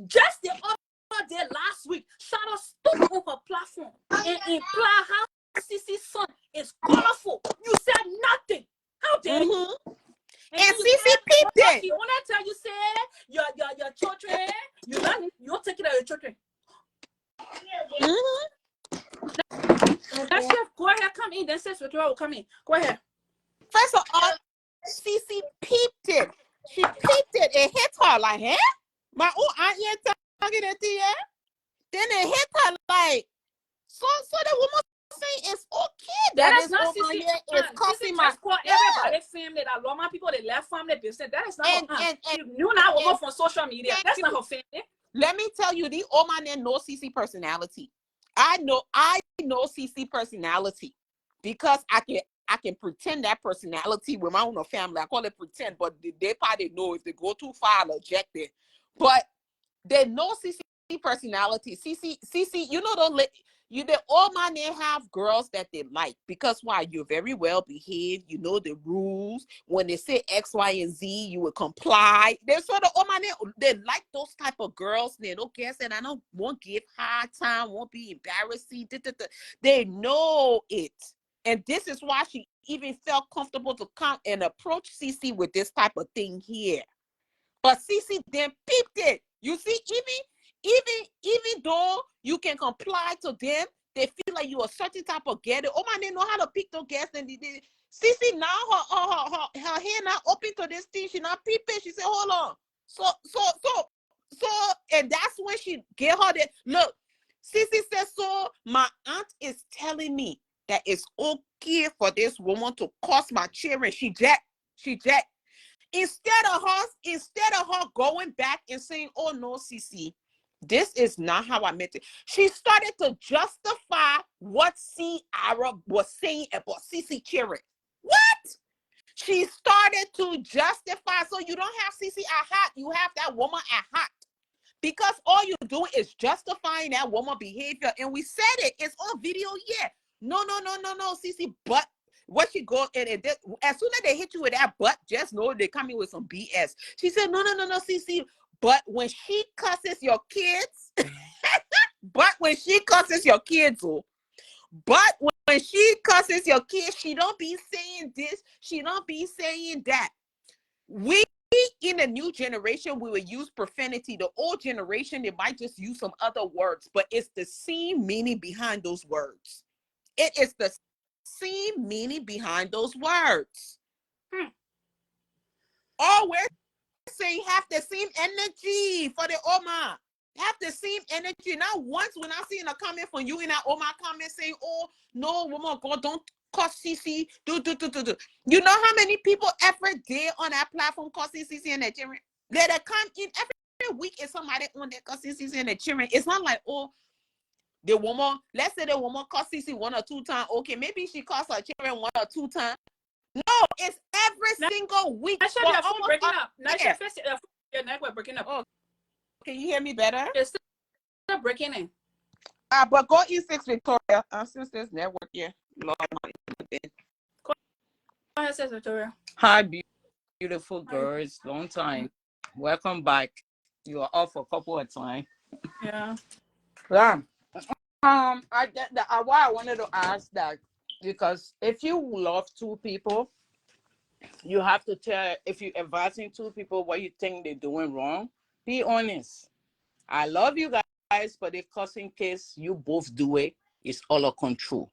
just the other day last week, Charlotte stood on her platform and implied how Cece's son is colorful. You said nothing. How dare you? And Cece peeped it. When I tell you, say your children, you don't take care of your children. That chef, go ahead, come in. Then says Victoria will come in. Go ahead. First of all, Cece peeped it. She peeped it and hit her like, huh? My own aunt ain't talking at the end. Then it hit her like, so the woman saying it's okay that is not Cece here is costing my call everybody family that love my people, they left family business. That is not her aunt. You now will go from social media. That's not her family. Let me tell you, the old man know Cece personality. I know Cece personality because I can pretend that personality with my own family. I call it pretend, but they probably know if they go too far, I'll eject it. But they know Cece personality. Cece, you know, the old man, they have girls that they like because why? You're very well behaved. You know the rules. When they say X, Y, and Z, you will comply. They sort of old man, they like those type of girls. They don't care, and I don't won't give hard time, won't be embarrassing. They know it, and this is why she even felt comfortable to come and approach Cece with this type of thing here. But Cece then peeped it. You see, even though you can comply to them, they feel like you're a certain type of getter. Oh man, they know how to pick those guests. And Cece now her hand not open to this thing. She not peeping. She said, hold on. So, and that's when she get her that look. Cece said, so my aunt is telling me that it's okay for this woman to cost my children. She jet. Instead of her going back and saying, oh no, Cece, this is not how I meant it. She started to justify what Ciara was saying about Cece children. What? She started to justify. So you don't have Cece at heart. You have that woman at heart. Because all you're doing is justifying that woman behavior. And we said it. It's on video, yeah. No, Cece, but what she go and as soon as they hit you with that but, just know they coming with some BS. She said, no, Cece, but when she cusses your kids, oh, But when she cusses your kids, she don't be saying this, she don't be saying that. We in the new generation, we will use profanity. The old generation, they might just use some other words, but it's the same meaning behind those words. It is the same meaning behind those words. All we're saying have the same energy for the Oma. Have the same energy. Now, once when I see in a comment from you in that Oma comment saying, "Oh no, woman, God, don't call Cece." Do. You know how many people every day on that platform call Cece and Nigerian? Let it come in every week. Is somebody on there call Cece and Nigerian? It's not like, oh, the woman. Let's say the woman call Cece 1 or 2 times. Okay, maybe she calls her children 1 or 2 times. No, it's every single week. Nasha, your phone breaking up. Nasha, your network breaking up. Oh, can you hear me better? It's still breaking in. But go E6 Victoria. Since this network here. Lord, Go ahead, Sis Victoria. Hi, beautiful girls. Long time. Welcome back. You are off a couple of times. Yeah. Yeah. Why I wanted to ask that, because if you love 2 people, you have to tell, if you're advising 2 people what you think they're doing wrong, be honest. I love you guys, but if cussing case you both do it, it's all a control.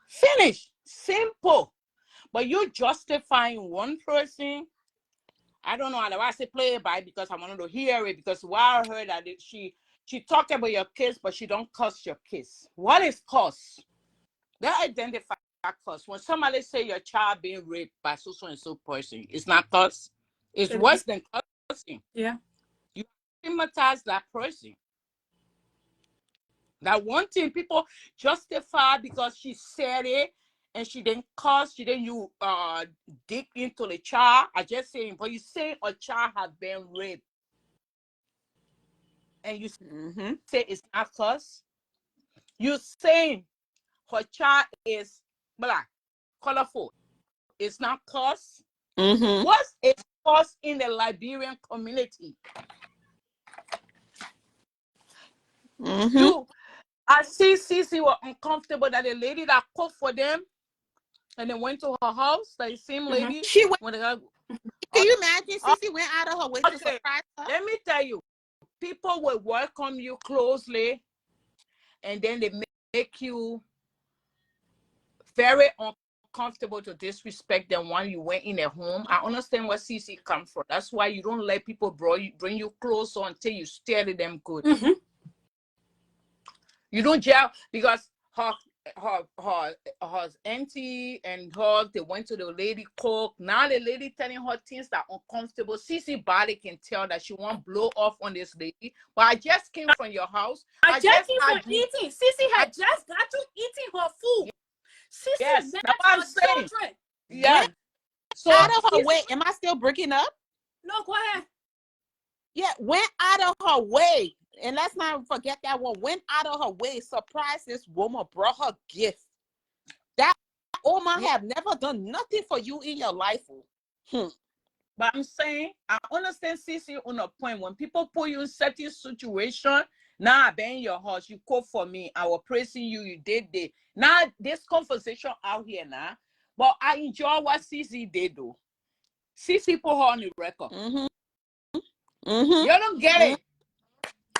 Finish. Simple. But you justifying one person, I don't know how I say play it by, because I wanted to hear it, because while I heard that she talked about your kids, but she don't cuss your kids. What is cuss? They identify cuss. When somebody say your child being raped by so and so person, it's not cuss. It's worse than cussing. Yeah. You stigmatize that person. That one thing people justify because she said it and she didn't cuss, she didn't dig into the child. I just saying, but you say a child has been raped and you say it's not cuss. You saying her child is black, colorful. It's not cuss. What is cuss in the Liberian community? I see Cece were uncomfortable that the lady that cooked for them and they went to her house, that same lady. She went. When Can you imagine? Cece went out of her way to surprise her. Let me tell you, people will welcome you closely, and then they make you very uncomfortable to disrespect them while you went in their home. I understand where Cece comes from. That's why you don't let people bring you closer until you stare at them good. You don't gel, because her auntie and her, they went to the lady cook. Now the lady telling her things that are uncomfortable. Cece body can tell that she won't blow off on this lady. But I just came from your house. I just came from eating. Cece had just got to eating her food. Cece yes, met that's what I'm her saying. children. Yeah. So out of her way. Am I still breaking up? No, go ahead. Yeah, went out of her way. And let's not forget that one. Went out of her way. Surprised this woman, brought her gift. That Oma have never done nothing for you in your life. But I'm saying, I understand Cece on a point. When people put you in certain situation, now I've been in your house, you cook for me, I was praising you, you did this. Now this conversation out here now, but I enjoy what Cece did though. Cece put her on the record. You don't get it.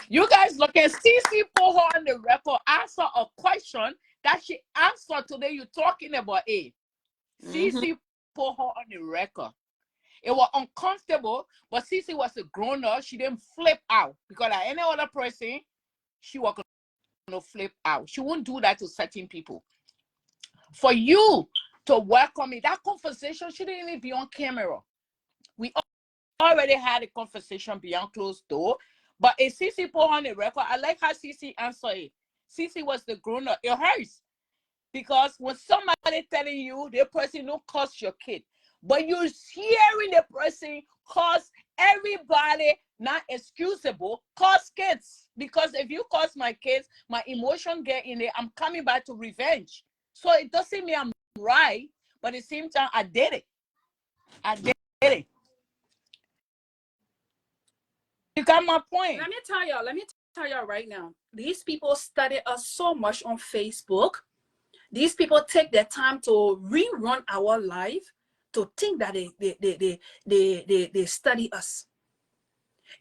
You guys look at Cece put her on the record, answer a question that she answered today. You're talking about it. Cece put her on the record. It was uncomfortable, but Cece was a grown-up. She didn't flip out, because like any other person, she was going to flip out. She won't do that to certain people. For you to welcome me, that conversation shouldn't even be on camera. We already had a conversation beyond closed door, but if Cece put on the record, I like how Cece answered it. Cece was the grown-up. It hurts, because when somebody telling you the person don't cost your kid, but you're hearing the person cause everybody, not excusable, cause kids. Because if you cause my kids, my emotion get in there, I'm coming back to revenge. So it doesn't mean I'm right, but at the same time, I did it. I did it. You got my point. Let me tell y'all right now. These people study us so much on Facebook. These people take their time to rerun our life to think that they study us.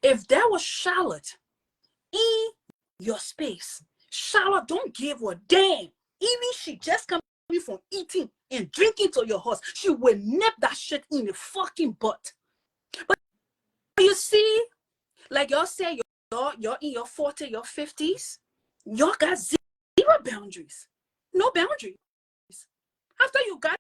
If there was Charlotte in your space, Charlotte don't give a damn. Even she just coming from eating and drinking to your house, she will nip that shit in the fucking butt. But you see, like y'all say, you're in your 40s, your 50s, y'all got zero boundaries. No boundaries. After you got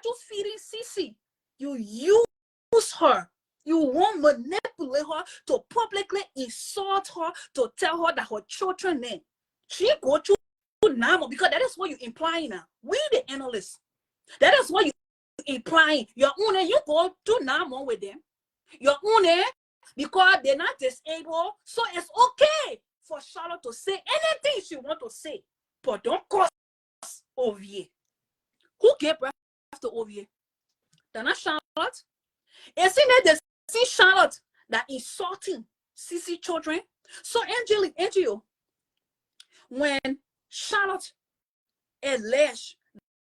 to feeding Cece, you use her. You won't manipulate her to publicly insult her, to tell her that her children name. She go to Namo because that is what you're implying now. We the analysts. That is what you're implying. Your own, you go to Namo with them. Your own, because they're not disabled. So it's okay for Charlotte to say anything she want to say. But don't cross Ovie. Who gave birth to Ovie? They're not Charlotte. Isn't it the see Charlotte that insulting Cece children? So Angel, when Charlotte alleged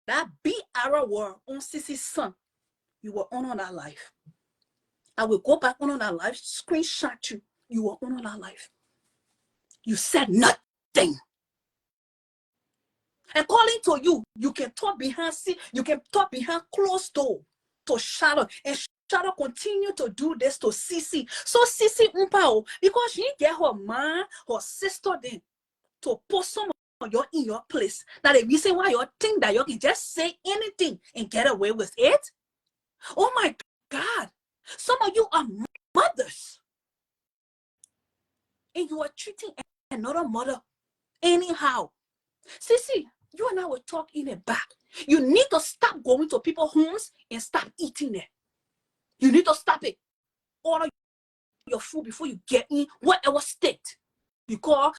that be our word on Cece's son, you were on that life. I will go back on that life, screenshot you. You were on that life. You said nothing. According to you, you can talk behind closed door to Charlotte, and Charlotte continue to do this to Cece. So Cece umpao, because she didn't get her mom, her sister then to put some of you in your place. Now the reason why you think that you can just say anything and get away with it. Oh my God. Some of you are mothers. And you are treating another mother anyhow. Cece, you and I will talk in the back. You need to stop going to people's homes and stop eating there. You need to stop it. Order your food before you get in whatever state. Because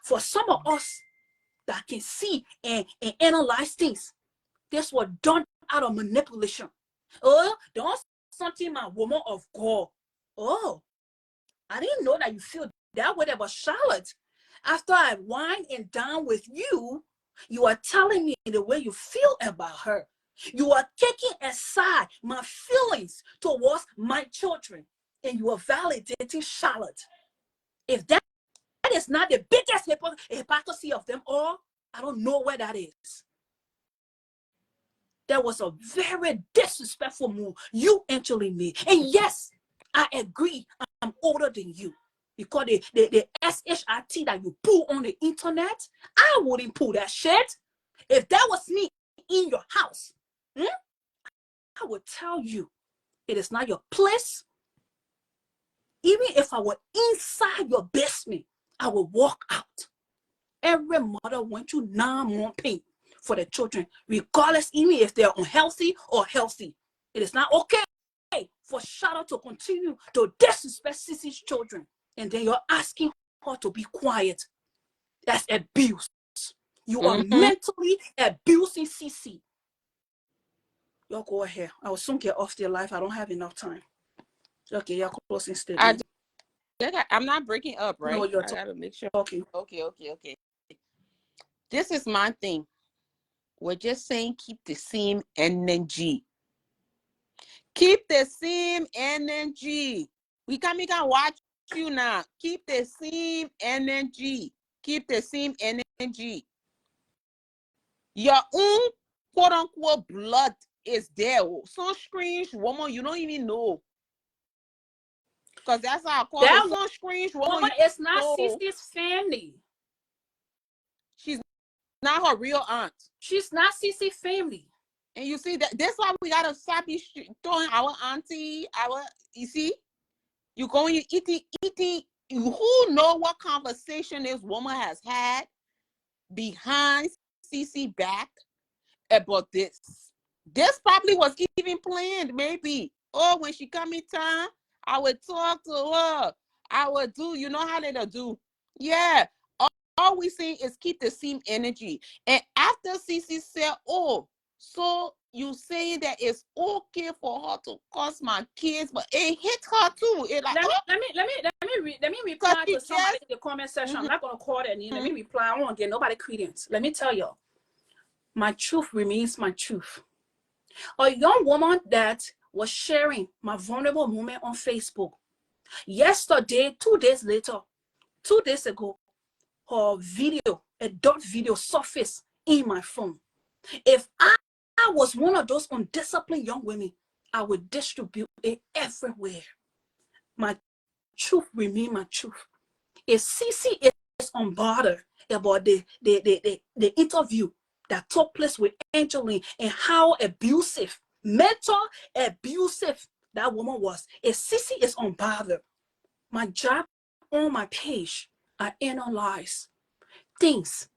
for some of us that can see and analyze things, this was done out of manipulation. Oh, don't something my woman of God. Oh, I didn't know that you feel that way about Charlotte. After I wine and dine with you, you are telling me the way you feel about her. You are taking aside my feelings towards my children, and you are validating Charlotte. If that is not the biggest hypocrisy of them all, I don't know where that is. That was a very disrespectful move you actually made. And yes, I agree, I'm older than you. Because the SHIT that you pull on the internet, I wouldn't pull that shit. If that was me in your house, I would tell you it is not your place. Even if I were inside your basement, I would walk out. Every mother went to 9 months pain for the children, regardless even if they're unhealthy or healthy. It is not okay for Charlotte to continue to disrespect Cece's children. And then you're asking her to be quiet. That's abuse. You are mentally abusing Cece. Y'all go ahead. I will soon get off their life. I don't have enough time. Okay, y'all closing statement. I'm not breaking up, right? No, you're I gotta make sure. Okay. Okay. This is my thing. We're just saying keep the same energy. Keep the same energy. We can watch you now. Keep the same energy. Keep the same energy. Your own quote unquote blood is there. Some strange woman you don't even know. Because that's how I call it. Some strange woman is not Cece's family. She's not her real aunt. She's not Cece's family. And you see that's why we gotta stop throwing our auntie, you see, you going, you eating. Who know what conversation this woman has had behind Cece back about this? This probably was even planned, maybe. Oh, when she come in town, I would talk to her. I would do, you know how they do. Yeah. All we say is keep the same energy. And after Cece said, oh, so you say that it's okay for her to curse my kids, but it hit her too. It like, let me reply to somebody in the comment section. I'm not gonna call their name. Let me reply. I don't want to get nobody credence. Let me tell y'all. my truth remains my truth. A young woman that was sharing my vulnerable moment on Facebook. Yesterday, 2 days later, 2 days ago, her video, adult video, surfaced in my phone. If I was one of those undisciplined young women, I would distribute it everywhere. My truth remain my truth. If Cece is unbothered about the interview that took place with Angelina and how abusive, mental abusive that woman was, if Cece is unbothered, my job on my page, I analyze things.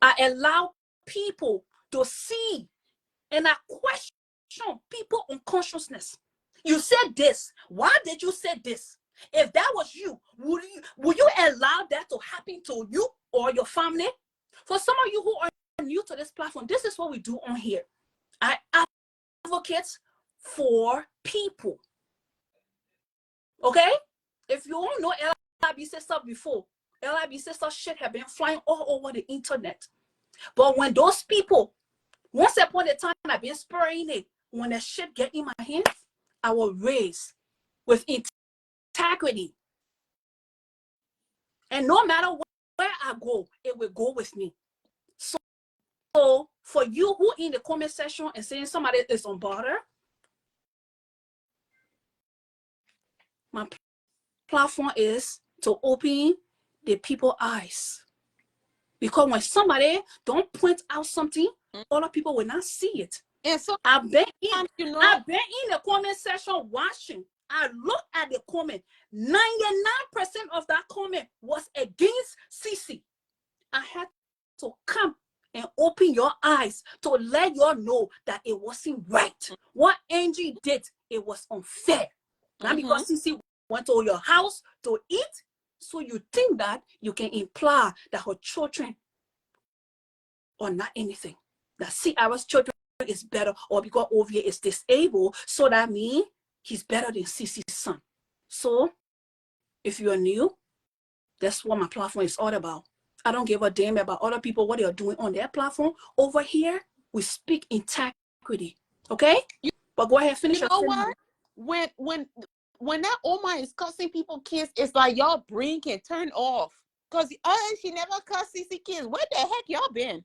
I allow people to see and I question people unconsciousness. You said this. Why did you say this? If that was you, would you allow that to happen to you or your family? For some of you who are new to this platform, this is what we do on here. I advocate for people. Okay? If you don't know LIB sister before, LIB sister shit have been flying all over the internet. But when those people, once upon a time, I've been spraying it. When the shit get in my hands, I will raise with integrity. And no matter where I go, it will go with me. So for you who in the comment section and saying somebody is on border, my platform is to open the people's eyes. Because when somebody don't point out something, other people will not see it. And so I've been in the comment section watching. I look at the comment. 99% of that comment was against Cece. I had to come and open your eyes to let you all know that it wasn't right. What Angie did, it was unfair. Not because Cece went to your house to eat, so you think that you can imply that her children are not anything. That Ciara's children is better, or because Ovia is disabled, so that means he's better than Cece's son. So if you're new, that's what my platform is all about. I don't give a damn about other people, what they're doing on their platform. Over here, we speak integrity. Okay? But go ahead, finish. You know what? When that Oma is cussing people kids, it's like y'all brain can turn off. Because she never cussed Cece kids. Where the heck y'all been?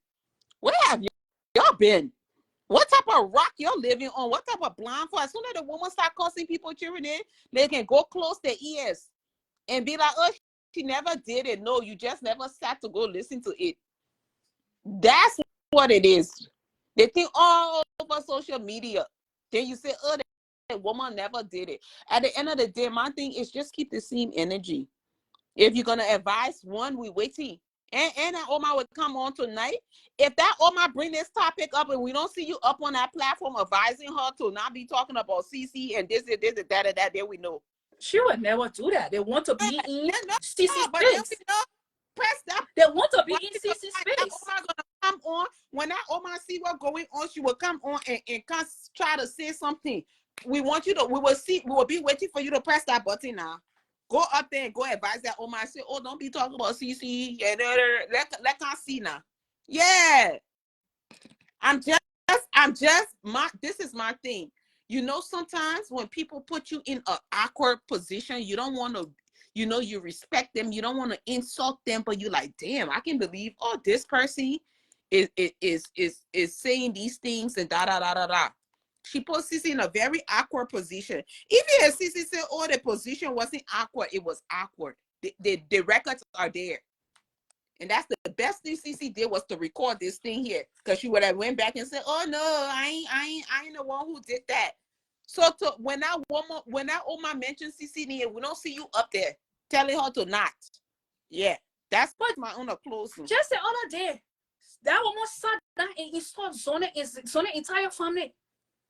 Where have y'all been? What type of rock you're living on? What type of blindfold? As soon as the woman start cussing people children in, they can go close their ears and be like, oh, she never did it. No, you just never sat to go listen to it. That's what it is. They think all over social media. Then you say, oh, that woman never did it. At the end of the day, my thing is just keep the same energy. If you're gonna advise one, we waiting. And that Oma would come on tonight. If that Oma bring this topic up and we don't see you up on that platform advising her to not be talking about CC and this, that, then we know. She would never do that. They want to be in CC's but space. Press that. They want to be in CC's space. That Oma gonna come on. When that Oma see what's going on, she will come on and try to say something. We want you to, we will be waiting for you to press that button now. Go up there and go advise that Oma. Say, oh, don't be talking about CC. Let her see now. Yeah. This is my thing. You know, sometimes when people put you in an awkward position, you don't want to, you know, you respect them. You don't want to insult them, but you're like, damn, I can believe, oh, this person is saying these things and da. She put Cece in a very awkward position. Even if Cece said, oh, the position wasn't awkward, it was awkward. The records are there. And that's the best thing Cece did was to record this thing here. Because she would have went back and said, oh no, I ain't the one who did that. So when that Oma mentions Cece, we don't see you up there telling her to not. Yeah. That's my own closing. Just the other day, that woman sat down and installed Zona entire family.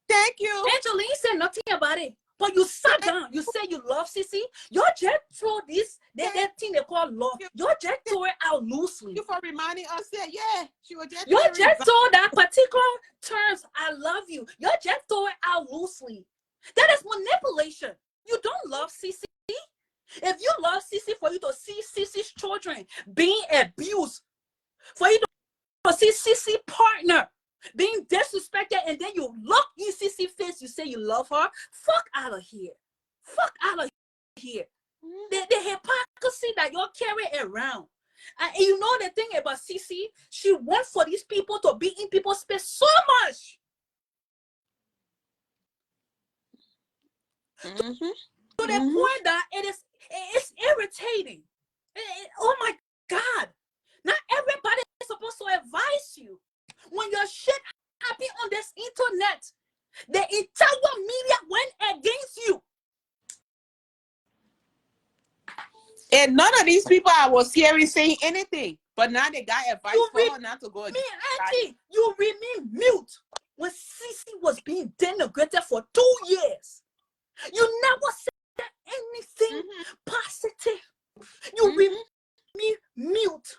Thank you. Angelina said nothing about it. But you sat down. You said you love Cece. You just throw this, that thing they call love. You just throw it out loosely. Thank you for reminding us that, yeah, she was just. You just throw that particular terms, I love you. You just throw it out loosely. That is manipulation. You don't love Cece. If you love Cece, for you to see Cece's children being abused, for you to see Cece's partner of here. Fuck out of here. The hypocrisy that y'all carry around. And you know the thing about Cece, she wants for these people to be in people's space so much. To the point that it's irritating. Oh my God. Not everybody is supposed to advise you. When your shit happen on this internet, the entire media went against you. And none of these people I was hearing saying anything. But now they got advice for her not to go again. Auntie, you remain mute when Cece was being denigrated for 2 years. You never said anything positive. You remain mute.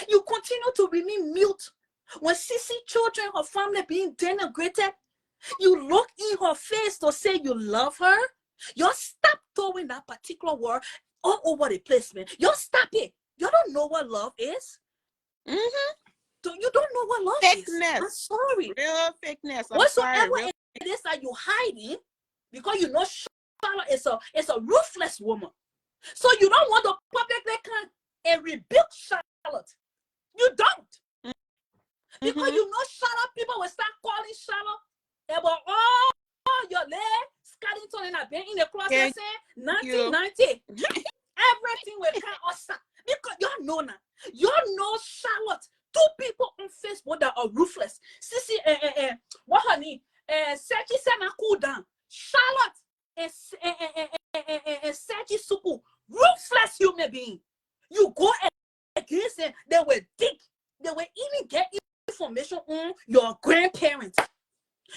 You continue to remain mute. When Cece children, her family being denigrated, you look in her face to say you love her. You stop throwing that particular word all over the place, man. You stop it. You don't know what love is. You don't know what love is. I'm sorry. Real fakeness. Whatsoever it is that you're hiding, because you know Charlotte is a ruthless woman. So you don't want to publicly come and rebuke Charlotte. You don't. Because you know Charlotte, people will start calling Charlotte about all your legs, Scarlington, and I've been in the closet saying 1990. Everything will come outside. Because y'all know now. Y'all know Charlotte. 2 people on Facebook that are ruthless. Cece, what her name? Cece said, cool down. Charlotte and Cece Suku, ruthless human being. You go against them, they will dig. They will even get information on your grandparents.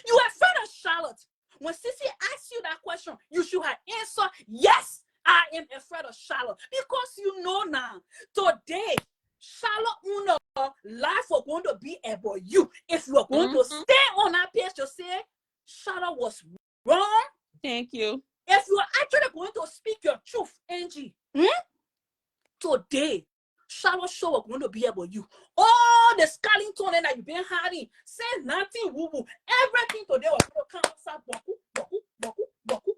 You are afraid of Charlotte. When Cece asks you that question, you should have answered, yes, I am afraid of Charlotte. Because you know now, today, Charlotte, life was going to be about you. If you are going to stay on that page to say Charlotte was wrong. Thank you. If you are actually going to speak your truth, Angie, today, Charlotte show was going to be about you. All the Scarlington that you've been hiding, say nothing, woo-woo. Everything today was going to come outside, boku.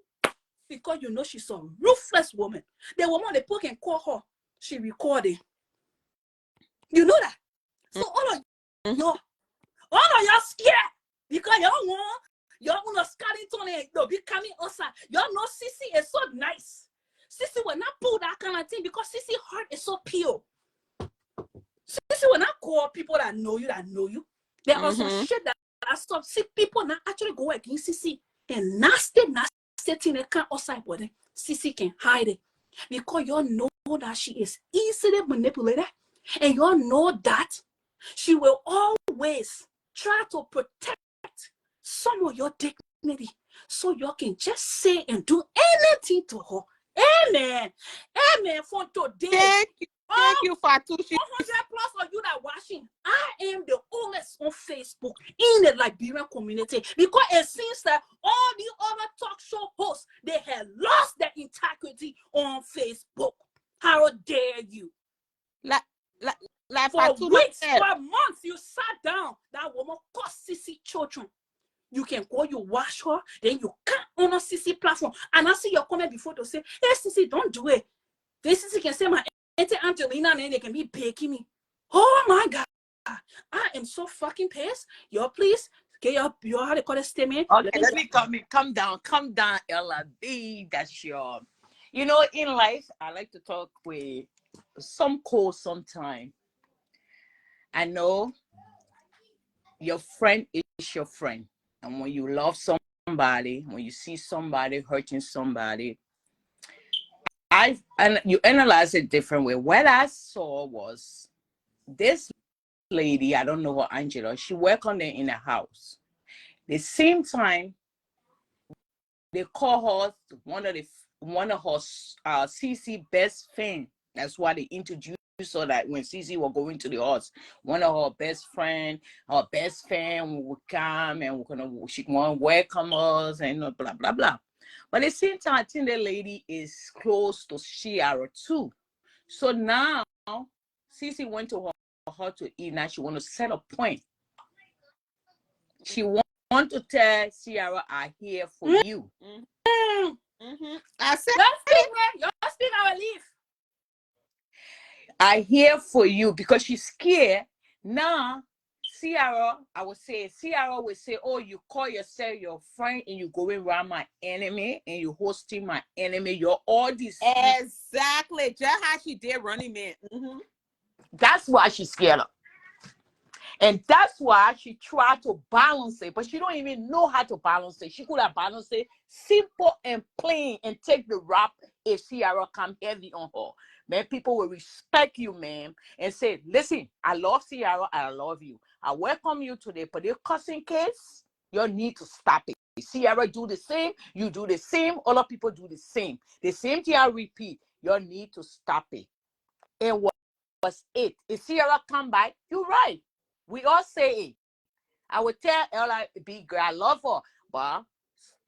Because you know she's a ruthless woman. The woman they can call her, she recorded. You know that? So all of y'all scared because y'all want to Scarlington and they'll be coming outside. Y'all know Cece is so nice. Cece will not pull that kind of thing because Cece heart is so pure. Cece will not call people that know you. There are some shit that I stop. See people now actually go against Cece and nasty thing they can't outside, but then Cece can hide it because y'all know that she is easily manipulated. And y'all know that she will always try to protect some of your dignity so y'all can just say and do anything to her. Amen. Amen. For today. Thank you, Fatu. 100 plus of you that watching. I am the oldest on Facebook in the Liberian community because it seems that all the other talk show hosts, they have lost their integrity on Facebook. How dare you? Like for weeks, for months, you sat down. That woman cost Cece children. You can go, you wash her, then you can't on a Cece platform. And I see your comment before to say, hey, Cece, don't do it. Then Cece can say my auntie Angelina, and then they can be baking me. Oh my God. I am so fucking pissed. Y'all, please get your how to call it statement. Okay, let me come down, Ella B. That's your, you know, in life, I like to talk with some call sometime. I know your friend is your friend. And when you love somebody, when you see somebody hurting somebody, and you analyze it different way. What I saw was this lady, I don't know her, Angela, she worked on there in a house. The same time, they call her one of her Cece best friend. That's why they introduced so that when Cece was going to the house, one of her best friend would come and she want to welcome us and blah blah blah. But at the same time, I think the lady is close to Shiara too. So now Cece went to her to eat. Now she want to set a point. She want want to tell Sierra, I'm here for you. I said, Y'all speak, man. Y'all speak, I will leave. I'm here for you because she's scared. Now, Sierra, I would say, Sierra would say, oh, you call yourself your friend and you going around my enemy and you hosting my enemy. You're all these. exactly. Just how she did Running Man. That's why she's scared of. And that's why she tried to balance it, but she don't even know how to balance it. She could have balanced it simple and plain and take the rap if Sierra come heavy on her. Man, people will respect you, man, and say, listen, I love Sierra, I love you. I welcome you today, but the cussing case, you need to stop it. Sierra do the same, you do the same, other people do the same. The same thing I repeat, you need to stop it. And what was it? If Sierra come back, you're right. We all say it. I would tell Ella, big girl, I love her, but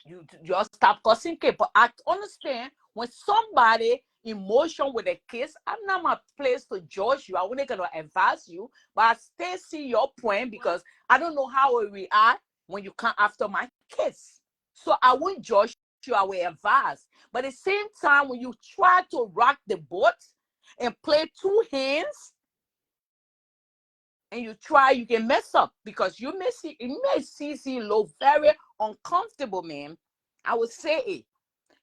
you just stop cussing kids. But I understand when somebody emotion with a kiss, I'm not my place to judge you. I wouldn't gonna advise you, but I still see your point because I don't know how we react when you come after my kiss. So I won't judge you, I will advise. But at the same time, when you try to rock the boat and play two hands, and you try, you can mess up because you may see, it may Cece look very uncomfortable, man. I would say it.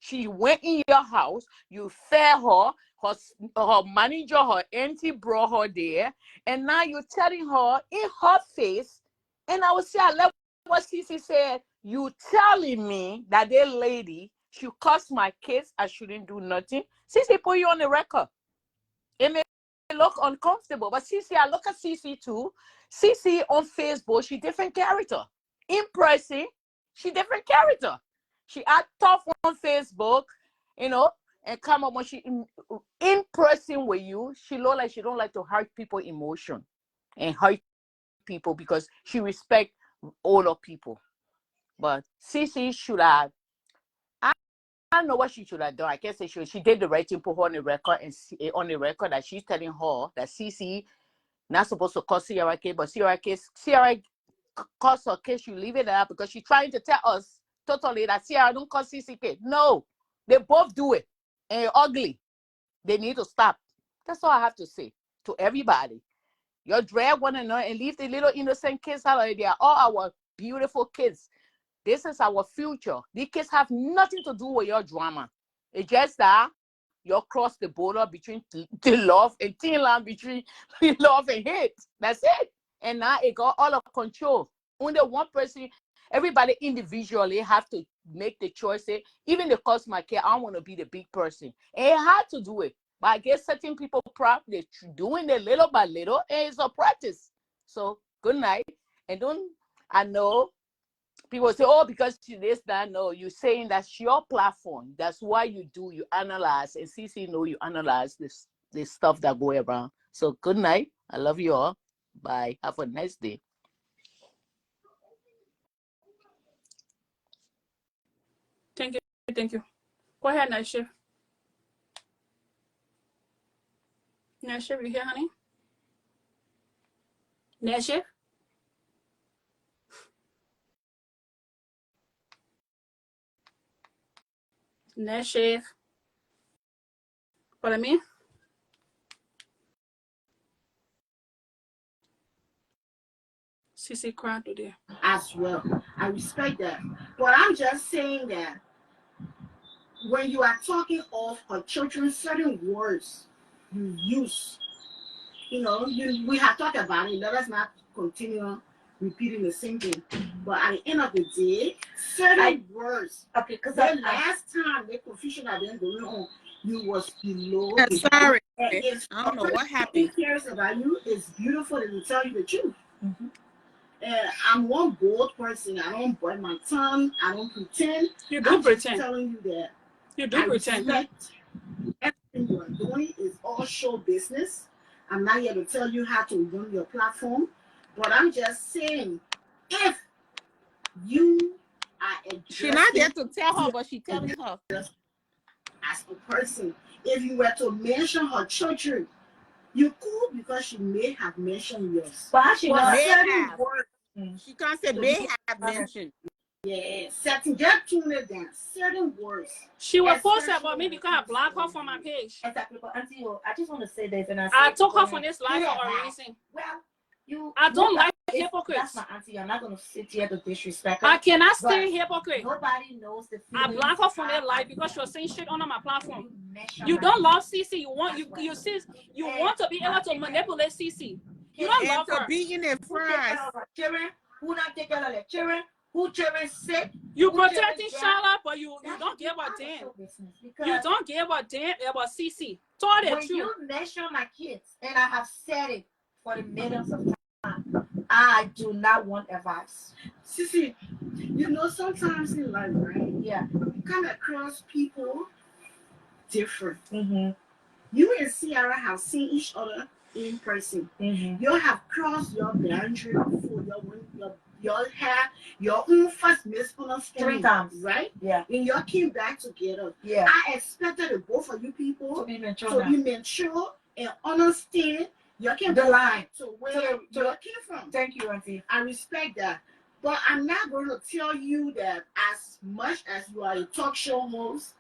She went in your house, you fed her, her manager, her auntie brought her there, and now you're telling her in her face, and I would say, I love what Cece said, you telling me that that lady, she cussed my kids, I shouldn't do nothing. Cece put you on the record. It may look uncomfortable, but Cece, I look at Cece too. Cece on Facebook, she different character. In person, she different character. She act tough on Facebook, you know, and come up when she in person with you, she look like she don't like to hurt people emotion and hurt people because she respect older people. But Cece should have, I don't know what she should have done. I guess she did the right thing, put her on the record and on the record that she's telling her that Cece not supposed to call Sierra case, but Sierra calls her case. You leave it out because she's trying to tell us totally that Sierra don't call Cece case. No, they both do it and it's ugly. They need to stop. That's all I have to say to everybody. You drag one another and leave the little innocent kids out of there. All our beautiful kids. This is our future. These kids have nothing to do with your drama. It's just that you cross the border between the love and thin line between love and hate. That's it. And now it got all of control. Only one person, everybody individually have to make the choice. Say, even the customer care, I want to be the big person. And it had to do it. But I guess certain people probably doing it little by little, and it's a practice. So good night. And don't, I know people say, oh, because this, that. No, you're saying that's your platform. That's why you do, you analyze. And Cece know you analyze this stuff that go around. So good night. I love you all. Bye. Have a nice day. Thank you. Thank you. Go ahead, Night Shift. Night Shift, you here, honey? Night Shift? Night Shift. What I mean? Cece cried today. As well. I respect that. But I'm just saying that when you are talking of her children, certain words you use, we have talked about it. Let us not continue repeating the same thing. But at the end of the day, certain words. Okay, because the last time the confusion had been going on, you was below. Sorry. If I don't know what happened. Who cares about you? It's beautiful and tell you the truth. Mm-hmm. I'm one bold person. I don't bite my tongue. I don't pretend. You do pretend. Just telling you that. You do pretend. Respect everything you are doing is all show business. I'm not here to tell you how to run your platform, but I'm just saying, if you are She's not there to tell her, but she's telling her. As a person, if you were to mention her children, you could because she may have mentioned yours. But she But may certain have. words She can't say So may you have mentioned. Yeah, certain, just tune it down. Certain words. She was posted Especially about me when it because I comes blocked to her from my page. exactly. But Auntie, I just want to say this, and I took her when from this I life hear for a that, reason. well, I don't like that's hypocrites. my auntie. I'm not gonna sit here to disrespect her. I cannot but stand hypocrite. Nobody knows the I feelings. blocked her from their life because she was saying shit on my platform. You don't love Cece. You want to be able to manipulate Cece. You don't And love to her. be in a fries. Children, who not take care of their children, who children sick. You who protecting children Charlotte, but you That don't should be give a out of damn. show business, You because don't give a damn about Cece. Tell the when truth. you mention my kids, and I have said it for the millions of times, I do not want advice. Cece, you know, sometimes in life, right? Yeah. You come across people different. Mm-hmm. You and Ciara have seen each other in person. Mm-hmm. You have crossed your boundary for your have your own first misunderstanding 3 times, right? Yeah. And you came back together. Yeah. I expected the both of you people To be mature. to be mature and understand you can The go line. back to where you came from. Thank you, Auntie. I respect that. But I'm not going to tell you that as much as you are a talk show host,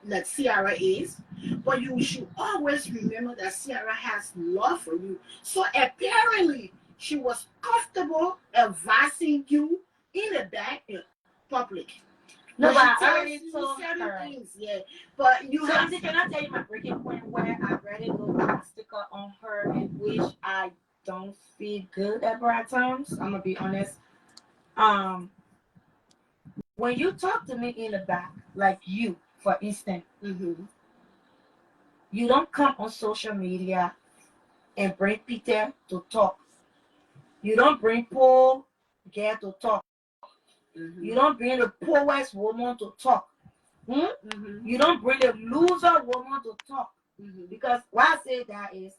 like Ciara is, but you should always remember that Ciara has love for you. So apparently, she was comfortable advising you in the back in public. No, but she I tells already you told certain her. things, yeah. But you So, have Auntie, can I tell you my breaking point where I already looked at a sticker on her, and which I don't feel good at times? I'm gonna be honest. When you talk to me in the back, like you, for instance, you don't come on social media and bring Peter to talk. You don't bring Paul girl to talk. You don't bring the poorest woman to talk. You don't bring the loser woman to talk. Because why I say that is,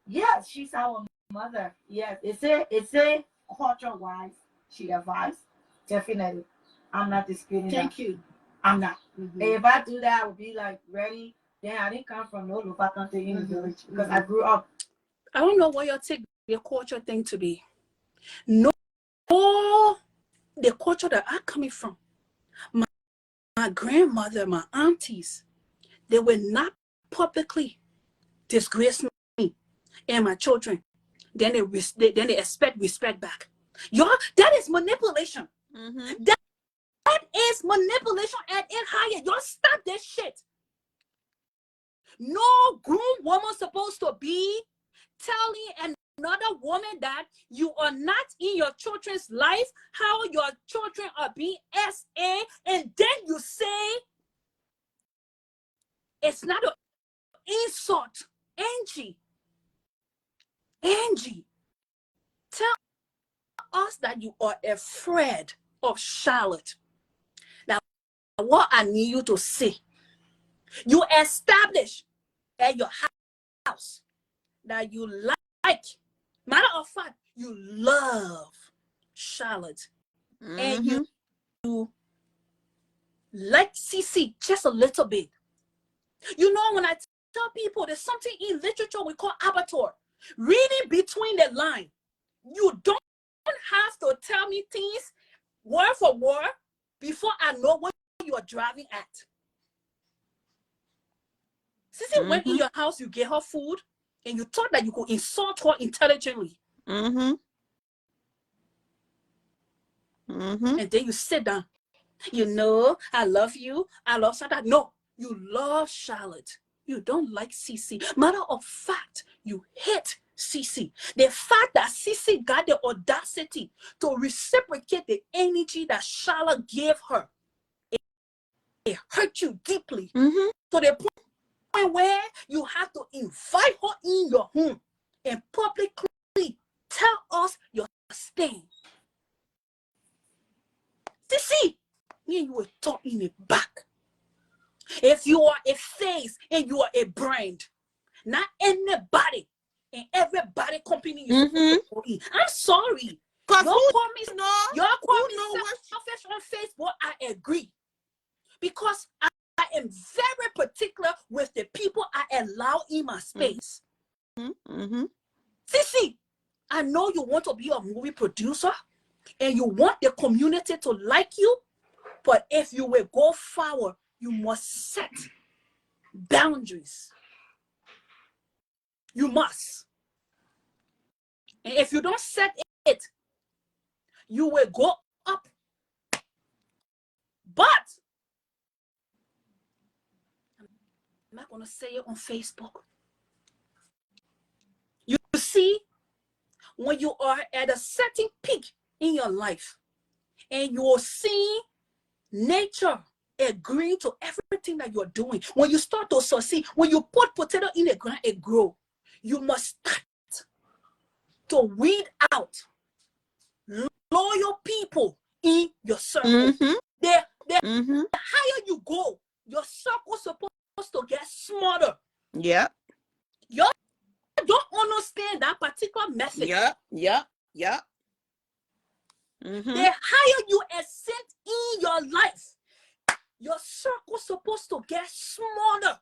yes, she's our mother. Yes, it's a culture wise, she advised. Definitely. I'm not disputing that. Thank you. I'm not. If I do that, I would be like ready. Then I didn't come from no local country in the village because I grew up. I don't know what you take the culture thing to be. No, the culture that I'm coming from, my grandmother, my aunties, they will not publicly disgrace me and my children. Then they expect respect back. Y'all, that is manipulation. That is manipulation at its highest. Y'all stop this shit. No grown woman supposed to be telling another woman that you are not in your children's life, how your children are being SA, and then you say it's not an insult. Angie, tell us that you are afraid of Charlotte. Now, what I need you to say, you establish at your house that you like, matter of fact, you love Charlotte, and you like Cece just a little bit. You know, when I tell people there's something in literature we call abattoir, reading between the line. You don't have to tell me things word for word before I know what you are driving at. Cece went in your house, you gave her food, and you thought that you could insult her intelligently. And then you sit down. You know, I love you. I love Santa. No, you love Charlotte. You don't like Cece. Matter of fact, you hate Cece. The fact that Cece got the audacity to reciprocate the energy that Charlotte gave her, it hurt you deeply. To the point where you have to invite her in your home and publicly tell us your stand. Cece, you were talking it back. If you are a face and you are a brand, not anybody and everybody company you I'm sorry. Y'all call me selfish on Facebook. I agree. Because I am very particular with the people I allow in my space. Cece, I know you want to be a movie producer and you want the community to like you, but if you will go forward, you must set boundaries. You must. And if you don't set it, you will go up. But I'm not going to say it on Facebook. You see, when you are at a certain peak in your life and you're seeing nature agreeing to everything that you're doing, when you start to succeed, when you put potato in the ground, it grows. You must start to weed out loyal people in your circle. Mm-hmm. The Mm-hmm. higher you go, your circle is supposed to get smaller. Yep. Y'all don't understand that particular message. Yep. Yep. Yep. Mm-hmm. The higher you ascend in your life, your circle is supposed to get smaller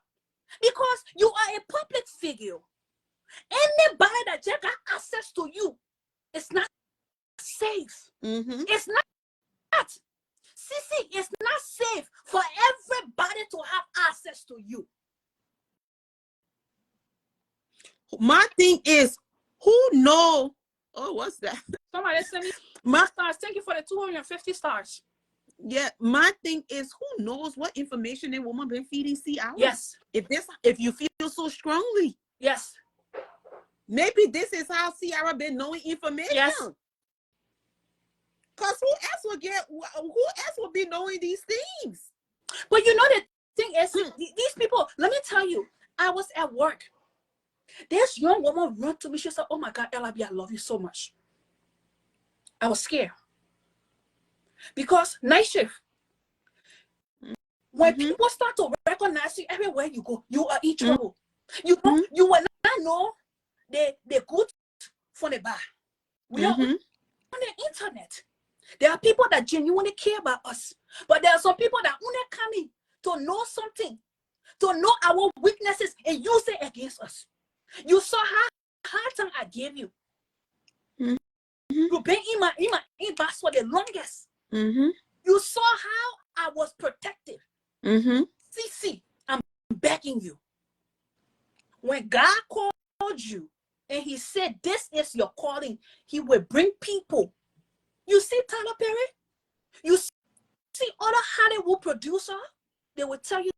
because you are a public figure. Anybody that just got access to you, it's not safe. Mm-hmm. It's not. Cece, it's not safe for everybody to have access to you. My thing is, who know? Oh, what's that? Somebody send me my stars. Thank you for the 250 stars. Yeah, my thing is, who knows what information that woman been feeding Ciara? Yes. If you feel so strongly, yes, maybe this is how Ciara been knowing information. Yes. Cause who else will be knowing these things? But you know the thing is, these people. Let me tell you, I was at work. This young woman run to me. She said, "Oh my God, LIB, I love you so much." I was scared because night shift. When people start to recognize you everywhere you go, you are in trouble. You know, you will not know the good from the bad. We are on the internet. There are people that genuinely care about us, but there are some people that only come in to know something, to know our weaknesses and use it against us. You saw how hard time I gave you. You've been in my inbox for the longest. You saw how I was protective. Cece, I'm begging you. When God called you and he said, this is your calling, he will bring people. You see Tyler Perry? You see other Hollywood producer? They will tell you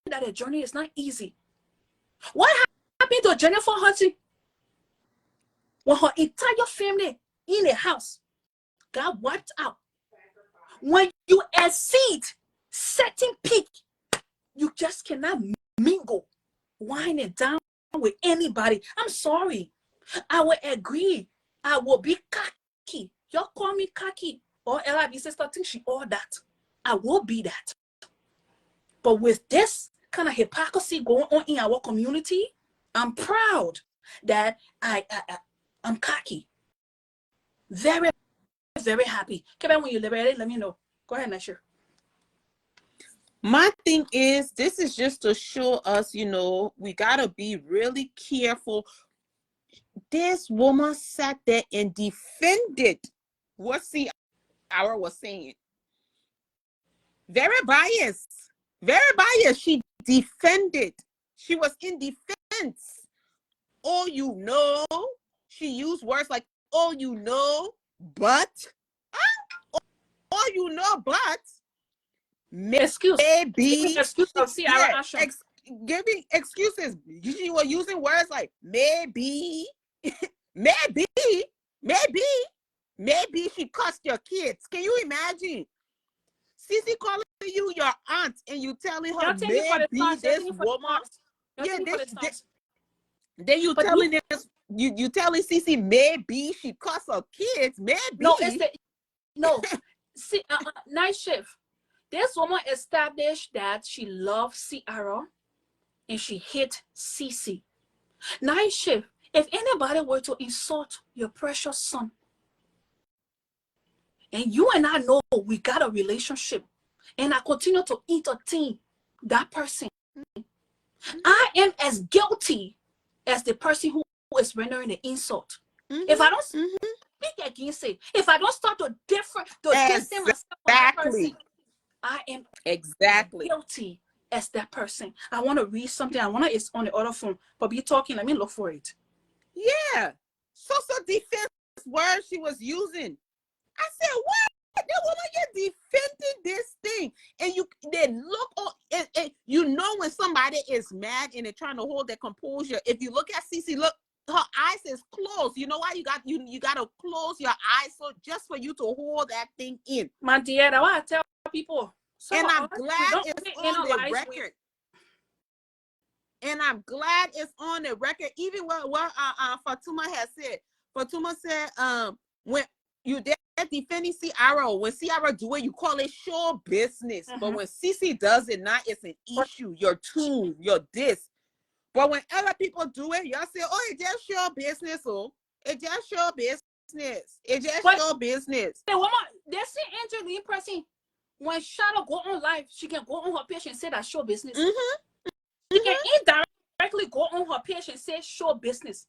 that the journey is not easy. What happened to Jennifer Hudson? When her entire family in a house got wiped out. When you exceed certain peak, you just cannot mingle, wine it down with anybody. I'm sorry. I will agree. I will be cocky. Y'all call me cocky or LIB sister, think she all that. I will be that. But with this kind of hypocrisy going on in our community, I'm proud that I'm cocky. Very, very happy. Come on, when you liberate it, let me know. Go ahead, Nasher. My thing is, this is just to show us, we gotta be really careful. This woman sat there and defended what Ciara was saying. Very biased. Very biased. She defended. She was in defense. Oh, she used words like, oh, but. But. Excuse. Maybe. Excuse of Ciara action. Giving excuses. She was using words like maybe, maybe she cussed your kids. Can you imagine? Cece calling you your aunt and you telling her maybe this woman. Yeah, then you telling this. You telling Cece maybe she cussed her kids. Maybe. No. See, night shift. This woman established that she loved Ciara and she hit Cece. Night shift. If anybody were to insult your precious son, and you and I know we got a relationship, and I continue to entertain that person, I am as guilty as the person who is rendering the insult. If I don't speak against it, if I don't start to distance myself from that person, I am guilty as that person. I want to read something. It's on the other phone, but be talking. Let me look for it. Yeah. So defense word she was using. I said, what? The woman, you're defending this thing. And they look on, and you know when somebody is mad and they're trying to hold their composure. If you look at Cece, look, her eyes is closed. You know why you got to close your eyes so just for you to hold that thing in. My dear, I want to tell people. And I'm glad it's on the record. And I'm glad it's on the record. Even what Fatuma has said. Fatuma said, when you did defending Ciara, when Ciara do it, you call it show business. But when Cece does it, now it's an issue. Your tool, your this. But when other people do it, y'all say, oh, it just show business. Oh, it just show business. It just show business. The woman, they see Angelina person. When Shadow go on live, she can go on her page and say that show business. She can indirectly go on her page and say show business.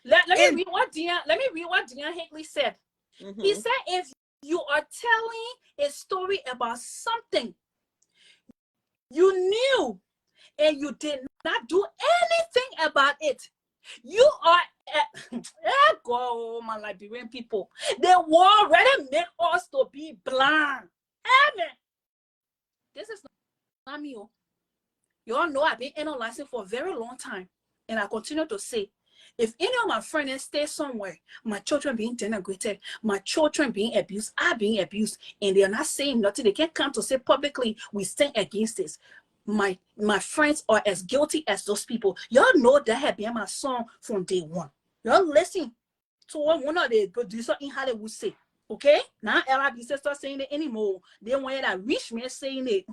Let me read what Dean Higley said. He said, if you are telling a story about something you knew and you did not do anything about it, you are go, my Liberian people. The war already made us to be blind. Amen. This is not me. You all know I've been analyzing for a very long time. And I continue to say, if any of my friends stay somewhere, my children being denigrated, my children being abused, I being abused, and they're not saying nothing, they can't come to say publicly, we stand against this. My friends are as guilty as those people. Y'all know that had been my song from day one. Y'all listen to what one of the producers in Hollywood say. Okay? Now LIB start saying it anymore. They want that rich man saying it.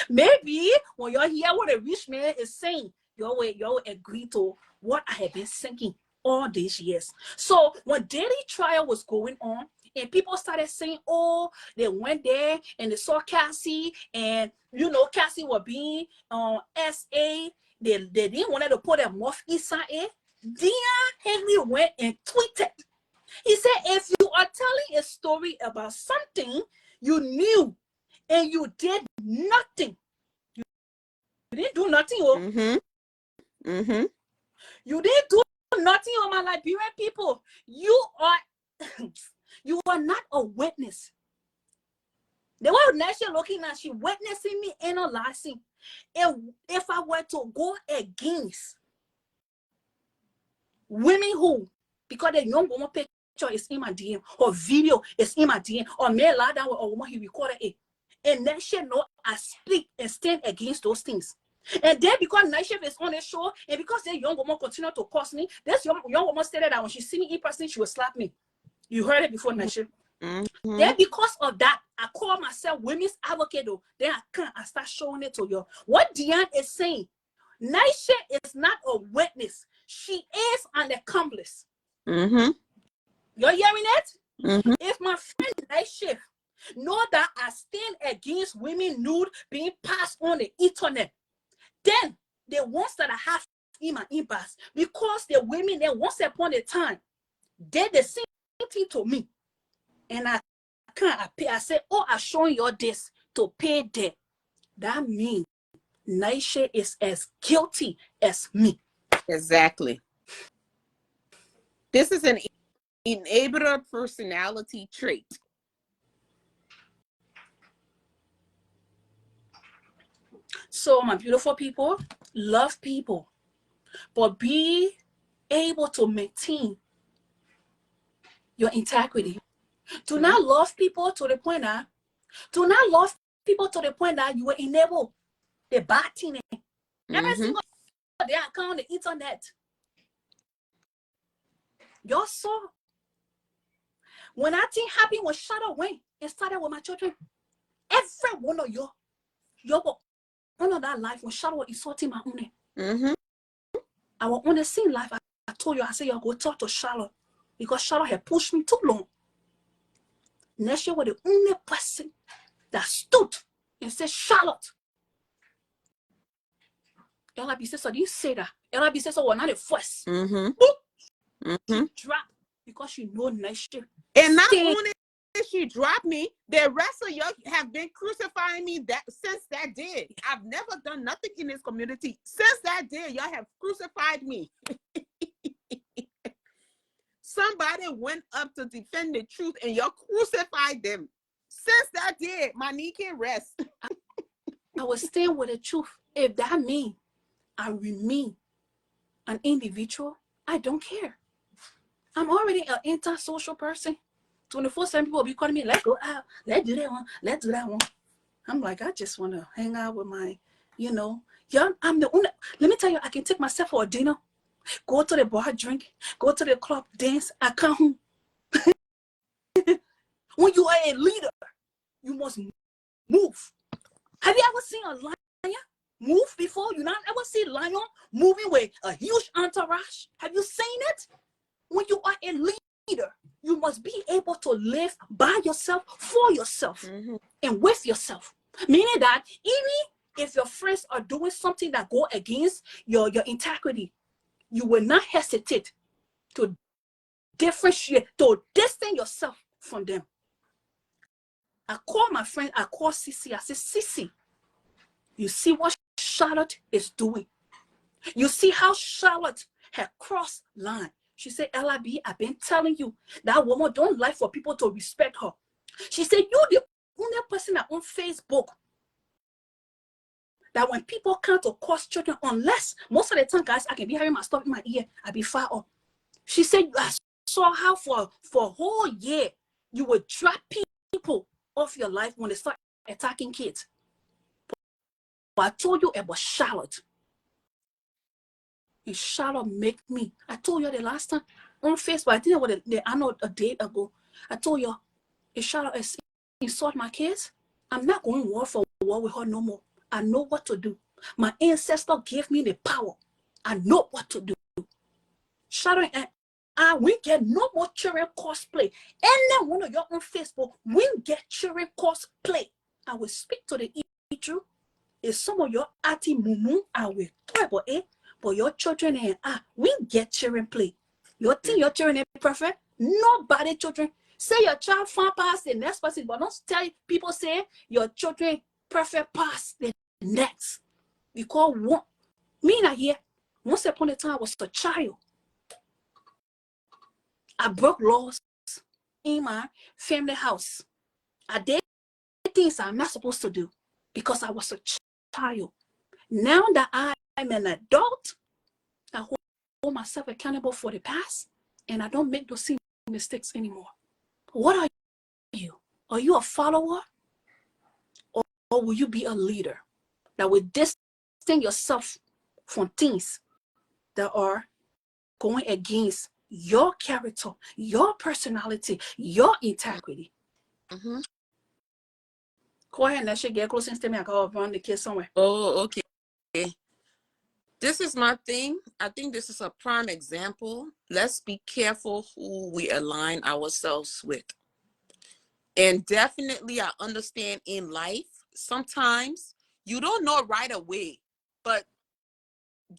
Maybe when y'all hear what a rich man is saying, y'all agree to what I have been thinking all these years. So when daily trial was going on, and people started saying, oh, they went there and they saw Cassie, and Cassie was being SA. They didn't want to put a mouth inside it. Dean Henry went and tweeted. He said, if you are telling a story about something you knew and you did nothing, you didn't do nothing. You didn't do nothing, on my Liberian people. You are not a witness. The one nation looking at you, witnessing me, analyzing. If I were to go against women who, because the young woman picture is in my DM, or video is in my DM, or may lie down with a woman, he recorded it. And nation know I speak and stand against those things. And then because Night Shift is on the show, and because the young woman continue to curse me, this young woman stated that when she see me in person, she will slap me. You heard it before, Night Shift. Then because of that, I call myself women's advocate. Then I start showing it to you. What Diane is saying, Night Shift is not a witness. She is an accomplice. You're hearing it? If my friend Night Shift know that I stand against women nude being passed on the internet, then the ones that I have in my inbox, because the women that once upon a time did the same thing to me, and I can't appear. I say, oh, I'm showing you this to pay debt. That means Naisha is as guilty as me. Exactly. This is an enabler personality trait. So, my beautiful people, love people, but be able to maintain your integrity. Do not love people to the point that you will enable the bad thing. Every single day I come on the internet. Y'all saw when that thing happened, when Shadow went and started with my children, every one of y'all were on that life when Shadow was insulting my own. I was on the same life. I told you, I said, y'all go talk to Charlotte because Charlotte had pushed me too long. Next year was the only person that stood and said, Charlotte. LIB said, so didn't say that. LIB said, so we're not the first. Mm-hmm. She dropped because she know nice shit. And not Stay. only did she drop me, the rest of y'all have been crucifying me that since that day. I've never done nothing in this community. Since that day, y'all have crucified me. Somebody went up to defend the truth and y'all crucified them. Since that day, my knee can rest. I will stand with the truth. If that means I remain an individual, I don't care. I'm already an antisocial person. 24/7 people will be calling me, let's go out, let's do that one, let's do that one. I'm like, I just want to hang out with my, I'm the only, let me tell you, I can take myself for a dinner, go to the bar, drink, go to the club, dance, I come home. When you are a leader, you must move. Have you ever seen a lion move before? You not ever see a lion moving with a huge entourage? Have you seen it? When you are a leader, you must be able to live by yourself, for yourself, and with yourself. Meaning that even if your friends are doing something that go against your integrity, you will not hesitate to differentiate, to distance yourself from them. I call my friend, I call Cece, I say, Cece, you see what Charlotte is doing? You see how Charlotte had crossed line. She said, LIB, I've been telling you, that woman don't like for people to respect her. She said, you're the only person that on Facebook that when people come to cause children, unless most of the time, guys, I can be hearing my stuff in my ear, I be far off. She said, I saw how for a whole year, you would drop people off your life when they start attacking kids. But I told you about Charlotte. And Charlotte make me. I told you the last time on Facebook, I think it was I know a day ago. I told you, if Charlotte insult my kids, I'm not going war for war with her no more. I know what to do. My ancestor gave me the power. I know what to do. Charlotte and we get no more children cosplay. Any one of your on Facebook, we get children cosplay. I will speak to the issue. If some of your auntie mumu, I will talk about it. But your children and we get children play. You think your children are perfect? Nobody children. Say your child fun pass the next person, but don't tell people say your children perfect pass the next. Because one, me not here. Once upon a time I was a child. I broke laws in my family house. I did things I'm not supposed to do because I was a child. Now that I'm an adult, I hold myself accountable for the past, and I don't make those same mistakes anymore. What are you? Are you a follower, or will you be a leader that will distance yourself from things that are going against your character, your personality, your integrity? Go ahead and let you get close and tell me I go run the kids somewhere. Oh, okay. This is my thing. I think this is a prime example. Let's be careful who we align ourselves with. And definitely, I understand in life, sometimes you don't know right away, but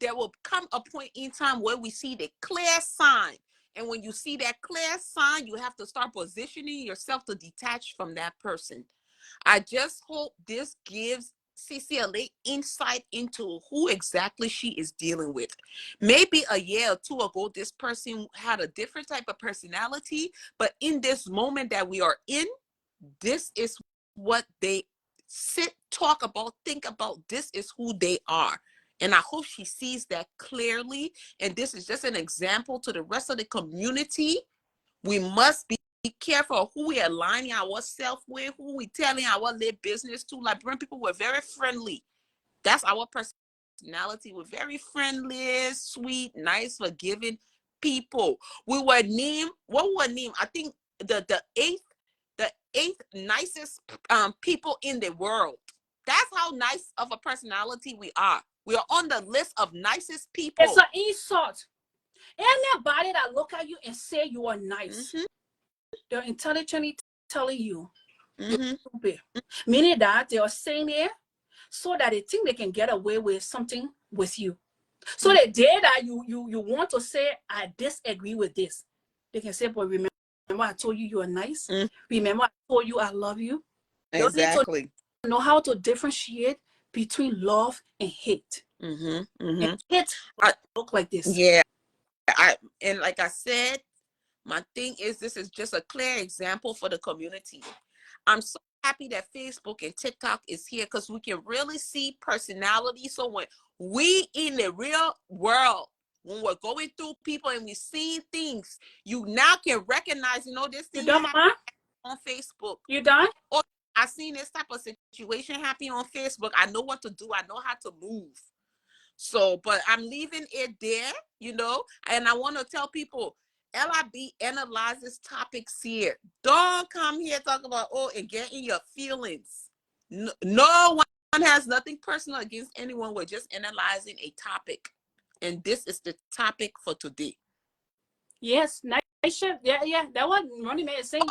there will come a point in time where we see the clear sign. And when you see that clear sign, you have to start positioning yourself to detach from that person. I just hope this gives Cece a little insight into who exactly she is dealing with. Maybe a year or two ago, this person had a different type of personality, but in this moment that we are in, this is what they sit, talk about, think about. This is who they are. And I hope she sees that clearly. And this is just an example to the rest of the community. We must be careful of who we are aligning ourselves with, who we telling our little business to. Liberian people were very friendly. That's our personality. We're very friendly, sweet, nice, forgiving people. We were named, what were named? I think the eighth nicest people in the world. That's how nice of a personality we are. We are on the list of nicest people. It's an insult. Anybody that look at you and say you are nice, they're intelligently telling you you're stupid. Meaning that they are saying it so that they think they can get away with something with you. So the day that you want to say, I disagree with this, they can say, but remember I told you are nice. Remember I told you I love you. They need to Exactly. know how to differentiate between love and hate. And hate look like this. Yeah. And like I said, my thing is, this is just a clear example for the community. I'm so happy that Facebook and TikTok is here because we can really see personality. So when we in the real world, when we're going through people and we see things, you now can recognize, this thing on Facebook. You done? Or I seen this type of situation happen on Facebook. I know what to do. I know how to move. So, but I'm leaving it there, and I want to tell people, LIB analyzes topics here. Don't come here talk about, and get in your feelings. No one has nothing personal against anyone. We're just analyzing a topic. And this is the topic for today. Yes, nice shift. Yeah. That what Running Man is saying.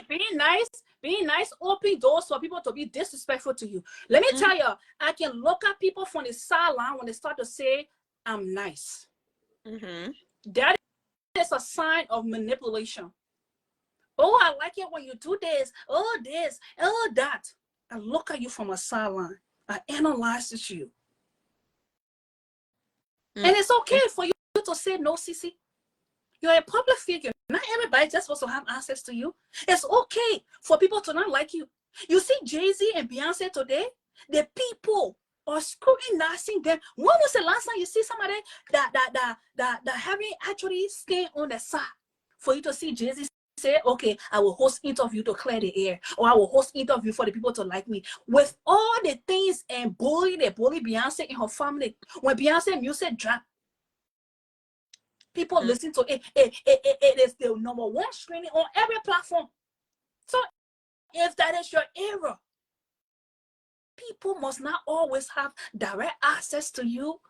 Being nice, open doors for people to be disrespectful to you. Let me tell you, I can look at people from the sideline when they start to say, I'm nice. That is a sign of manipulation. Oh, I like it when you do this, that. I look at you from a sideline. I analyze you. And it's okay for you to say no, Cece. You're a public figure. Not everybody just supposed to have access to you. It's okay for people to not like you. You see Jay-Z and Beyonce today, the people are scrutinizing them. When was the last time you see somebody that having actually stay on the side for you to see Jay-Z say, okay, I will host interview to clear the air, or I will host interview for the people to like me. With all the things and bully Beyonce and her family. When Beyonce music dropped, people listen to it. It is the number one streaming on every platform. So if that is your era, people must not always have direct access to you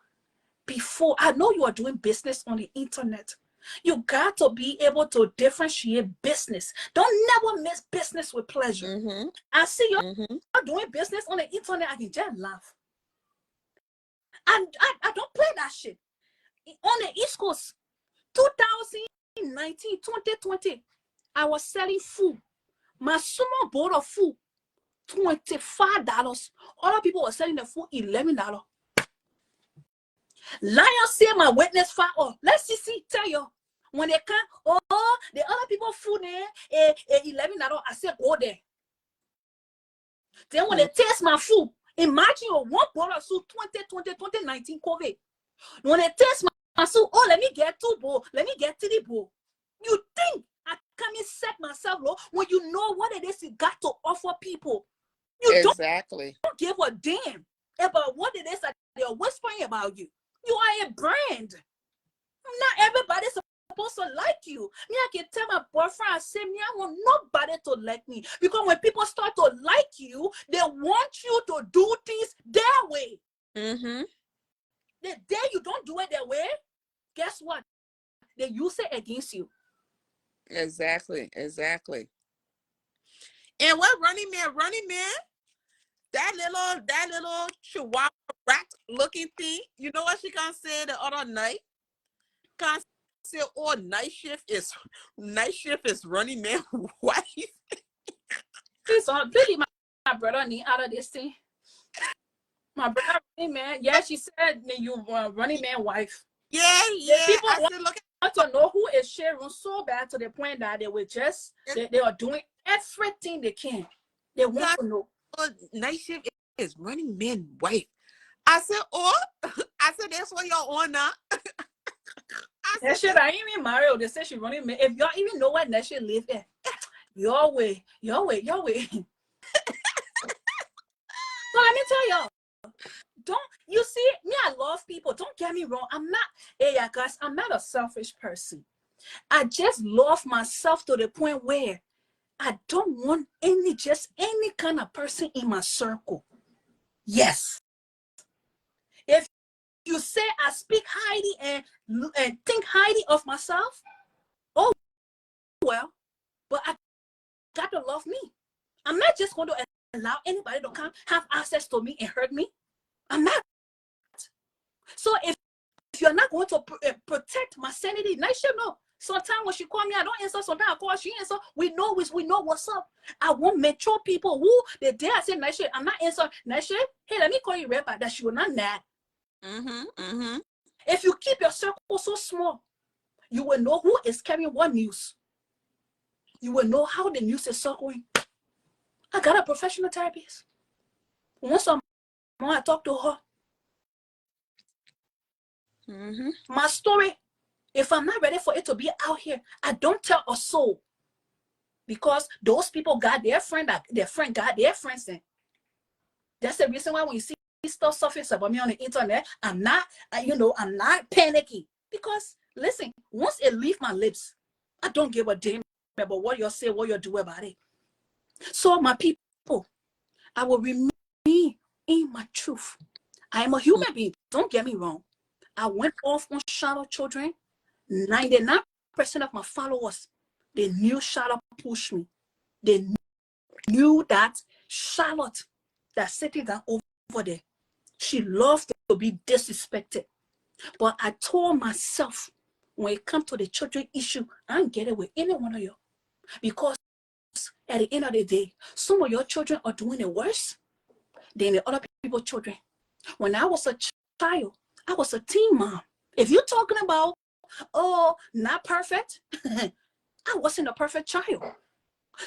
before. I know you are doing business on the internet. You got to be able to differentiate business. Don't never mix business with pleasure. I see you're doing business on the internet. I can just laugh. I don't play that shit. On the East Coast, 2019, 2020, I was selling food. My small bowl of food, $25. Other people were selling the food $11. Lion say my witness fire. Let's see, tell you. When they come, the other people food there, $11. I said, go there. Then when they taste my food, imagine one bowl of soup, 2019 COVID. When they taste my soup, let me get 2 bowls, let me get 3 bowls. You think I come and set myself low when you know what it is you got to offer people? You don't give a damn about what it is that they're whispering about you. You are a brand. Not everybody's supposed to like you. Me, I can tell my boyfriend, I say, me, I want nobody to like me. Because when people start to like you, they want you to do things their way. The day you don't do it their way, guess what? They use it against you. Exactly. And what running man, that little chihuahua rat looking thing, you know what she can say the other night? Can say, night shift is running man wife. Please leave my brother need out of this thing. My brother running man, yeah, she said you running man wife. Yeah. People want to know who is Sharon so bad to the point that they will just they are doing everything they can. They want to know. Night shift is running man wife. I said, that's what y'all on now. That shit, I ain't even married. They say she running man. If y'all even know where that shit live at, your way. So let me tell y'all. You see me, I love people. Don't get me wrong. I'm not, guys, I'm not a selfish person. I just love myself to the point where I don't want any kind of person in my circle. Yes. If you say I speak highly and think highly of myself, oh well, but I got to love me. I'm not just going to allow anybody to come have access to me and hurt me. I'm not. So if not going to protect my sanity. Nice, you know. Sometimes when she call me, I don't answer. Sometimes I call, she answer. We know what's up. I want mature people who the day I say nice, I'm not answering. Nice, hey, let me call you right back. That she will not mad. If you keep your circle so small, you will know who is carrying what news. You will know how the news is circling. I got a professional therapist. Once a month, I talk to her. My story, if I'm not ready for it to be out here, I don't tell a soul. Because those people got their friend, their friend got their friends in. That's the reason why when you see stuff surface about me on the internet, I'm not panicking. Because listen, once it leaves my lips, I don't give a damn about what you say, what you do about it. So my people, I will remain in my truth. I am a human being. Don't get me wrong. I went off on Charlotte children. 99% of my followers, they knew Charlotte pushed me. They knew that Charlotte, that's sitting down over there, she loved to be disrespected. But I told myself, when it comes to the children issue, I don't get it with any one of you. Because at the end of the day, some of your children are doing it worse than the other people's children. When I was a child, I was a teen mom. If you're talking about, oh, not perfect, I wasn't a perfect child.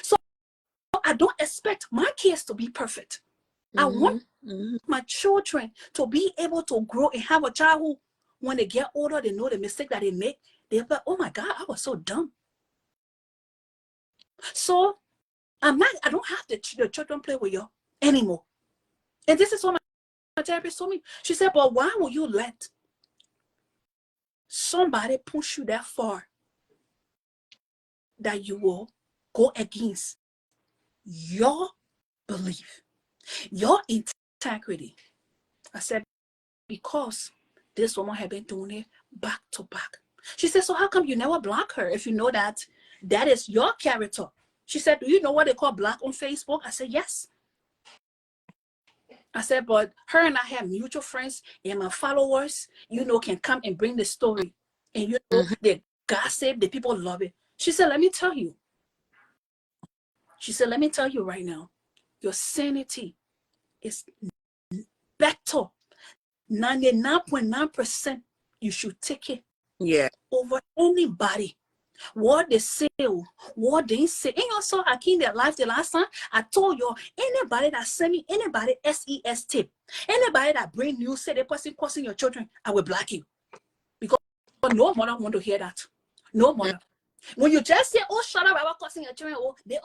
So I don't expect my kids to be perfect. I want my children to be able to grow and have a child who, when they get older, they know the mistake that they make. They're like, oh my God, I was so dumb. So I don't have the children play with you anymore. And this is what my therapist told me. She said, but why will you let somebody push you that far that you will go against your belief, your integrity? I said, because this woman had been doing it back to back. She said, so how come you never block her if you know that that is your character? She said, do you know what they call block on Facebook? I said, yes. I said, but her and I have mutual friends, and my followers, can come and bring the story. And they gossip, the people love it. She said, let me tell you. She said, let me tell you right now, your sanity is better. 99.9%, you should take it over anybody. What they say, what they say. And you saw Akin their life the last time. I told you, anybody that send me, anybody SES tip, anybody that bring news, say the person causing your children, I will block you. Because no mother want to hear that. No mother. When you just say, oh, shut up about causing your children, oh, they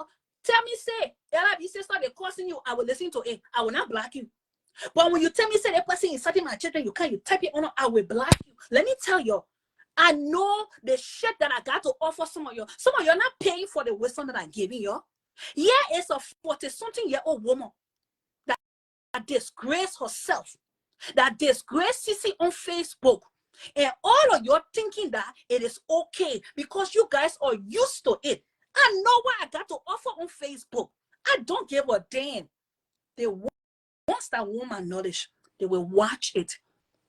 tell me, say, LIB sister, they're causing you, I will listen to it. I will not block you. But when you tell me, say, the person insulting my children, you type it on, I will block you. Let me tell you, I know the shit that I got to offer some of you. Some of you are not paying for the wisdom that I'm giving you. Yeah, it's a 40-something-year-old woman that disgraced herself, that disgraced Cece on Facebook. And all of you are thinking that it is okay because you guys are used to it. I know what I got to offer on Facebook. I don't give a damn. Once that woman knowledge, they will watch it.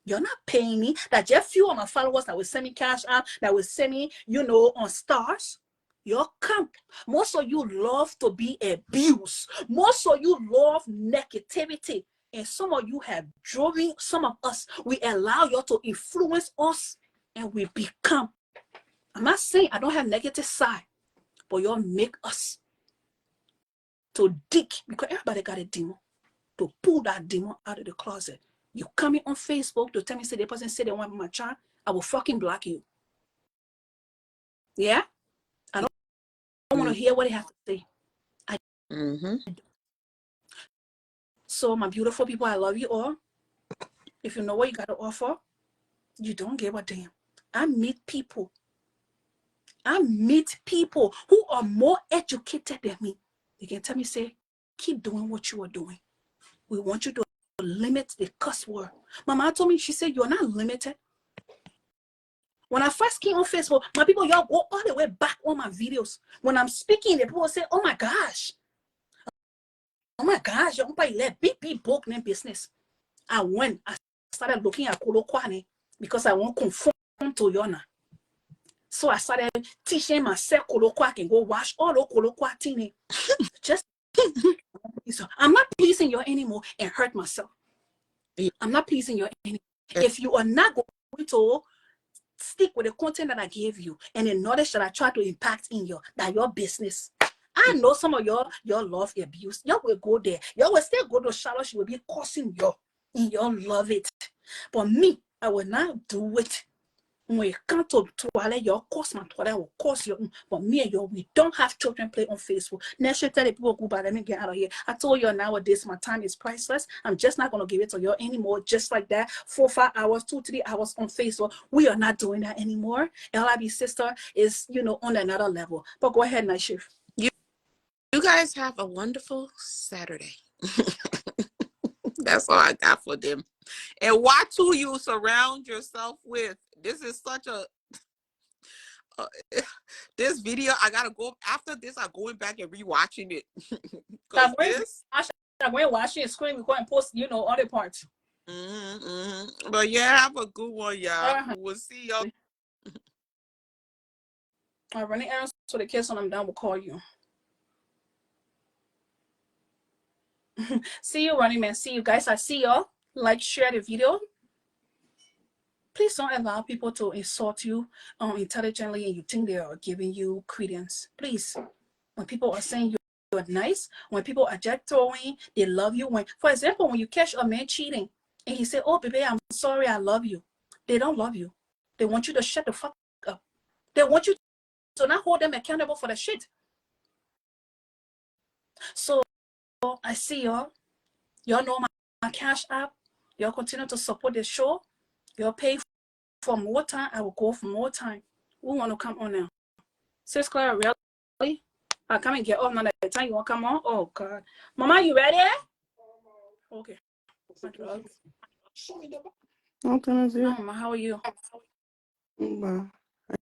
You're not paying me. That just few of my followers that will send me cash out, that will send me, on stars. You'll come. Most of you love to be abused. Most of you love negativity. And some of you have driven some of us. We allow you to influence us and we become. I'm not saying I don't have negative side, but you'll make us to dig, because everybody got a demon, to pull that demon out of the closet. You coming on Facebook to tell me, say the person said they want my child, I will fucking block you. Yeah? I don't want to hear what they have to say. So my beautiful people, I love you all. If you know what you got to offer, you don't give a damn. I meet people who are more educated than me. They can tell me, say, keep doing what you are doing. We want you to limit the cuss word. My mom told me, she said, you're not limited. When I first came on Facebook, my people, y'all go all the way back on my videos. When I'm speaking, the people say, oh my gosh, y'all let BP book name business. I started looking at Kolo Kwane. because I won't conform to you now. So I started teaching myself colloquy. I can go wash all the colloquy thing. Just I'm not pleasing you anymore and hurt myself. I'm not pleasing you anymore. If you are not going to stick with the content that I gave you and the knowledge that I try to impact in you, that your business. I know some of your love abuse. Y'all will go there. Y'all will still go to Charlotte. She will be cursing you. And y'all love it. But me, I will not do it. When you come to toilet, your course my toilet will cost you. But me and you, we don't have children play on Facebook. Next year, tell the people go by, let me get out of here. I told you nowadays my time is priceless. I'm just not gonna give it to you anymore. Just like that, 4, 5 hours, 2, 3 hours on Facebook. We are not doing that anymore. LIB sister is, on another level. But go ahead, Night Shift. You guys have a wonderful Saturday. That's all I got for them. And watch who you surround yourself with. This is such a this video. I gotta go after this. I'm going back and rewatching it because I'm going to watch it, screen record, and post, other parts. But yeah, have a good one, y'all. We'll see y'all. I'm running errands so the kids when I'm done will call you. See you, Running Man. See you guys. I see y'all. Like, share the video. Please don't allow people to insult you intelligently and you think they are giving you credence. Please, when people are saying you're nice, when people are just throwing, they love you. For example, when you catch a man cheating and he say, "Oh, baby, I'm sorry, I love you." They don't love you. They want you to shut the fuck up. They want you to not hold them accountable for the shit. So I see y'all. Y'all know my Cash App. Y'all continue to support the show. Y'all pay for more time. I will go for more time. Who want to come on now? Sis Clara, really? I come and get off now. The time you want to come on? Oh, God. Mama, you ready? Okay. Okay, No, Mama, how are you? but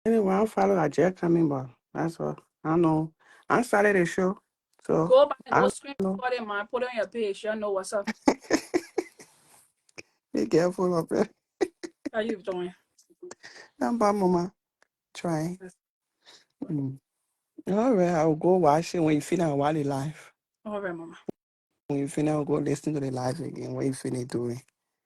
anyway, I'm following a jet coming, but that's all. I know. I started the show, so Go back and I go screen know. recording, man. Put it on your page. Y'all know what's up. Be careful of it. How you doing? I'm bad, Mama. Trying. All right, I'll go watch it when you finish watch the live. All right, Mama. When you finish, I'll go listen to the live again. When you finish doing.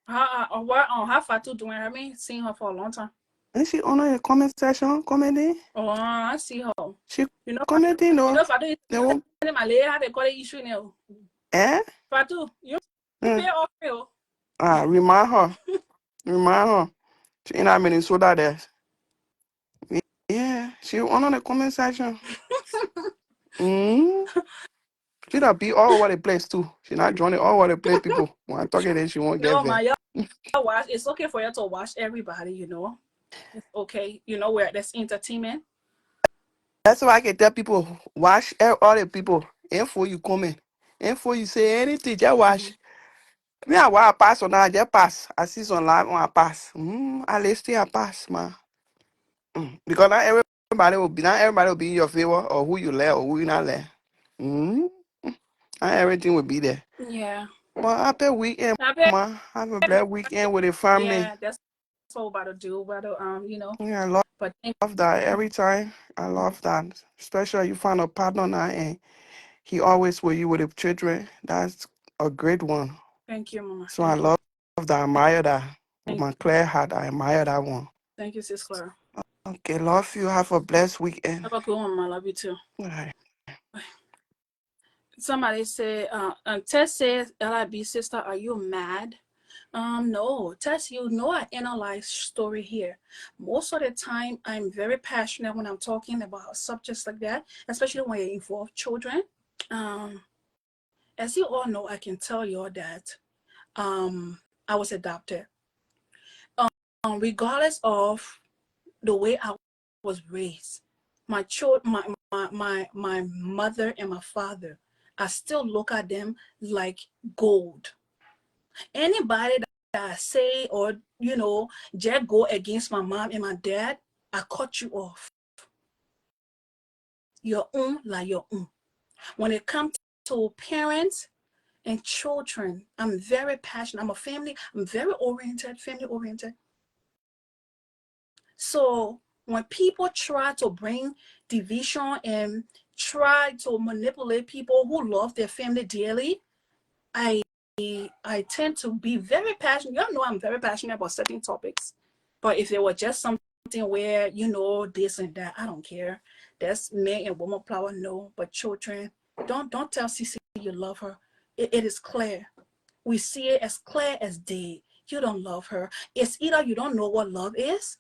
How Fatu doing? I haven't seen her for a long time. And she on the comment section, commenting. Oh, I see her. She You know, commenting though. Fatu, They won't. my lady had to call it issue now. Eh? Fatu, you pay off me. Remind her. Remind her. She in that Minnesota there. Yeah, she on the comment section. She done be all over the place too. She not joining all over the place people. When I talk it, then she won't get No, there. watch. It's okay for you to watch everybody, It's okay. Where there's entertainment. That's why I can tell people, watch all the people. And for you comment. And for you say anything, just watch. Me, I want to pass on that, just pass. I see some live on I pass. I listen, I pass, man. Because not everybody will be in your favor or who you let or who you not let. Not everything will be there. Yeah. But happy weekend, man. Have a blessed weekend with the family. Yeah, that's what we're about to do. Yeah, I But love that every time. I love that. Especially you find a partner now and he always with you with the children. That's a great one. thank you, Mama. So I love that. I admire that. With my clear heart, I admire that one. Thank you, Sis Clara. Okay, love you. Have a blessed weekend. Have a good one, Mama. Love you too. All right. Somebody said, Tess says, LIB sister, are you mad? No, Tess, I analyze story here. Most of the time, I'm very passionate when I'm talking about subjects like that, especially when it involves children. As you all know, I can tell you all that I was adopted. Regardless of the way I was raised, my mother and my father, I still look at them like gold. Anybody that I say or just go against my mom and my dad, I cut you off. Your own like your own. When it comes to parents and children, I'm very passionate. I'm very family oriented. So when people try to bring division and try to manipulate people who love their family dearly, I tend to be very passionate. Y'all know I'm very passionate about certain topics. But if it was just something where, this and that, I don't care. That's man and woman power, no. But children, don't tell Cece you love her. It is clear. We see it as clear as day. You don't love her. It's either you don't know what love is,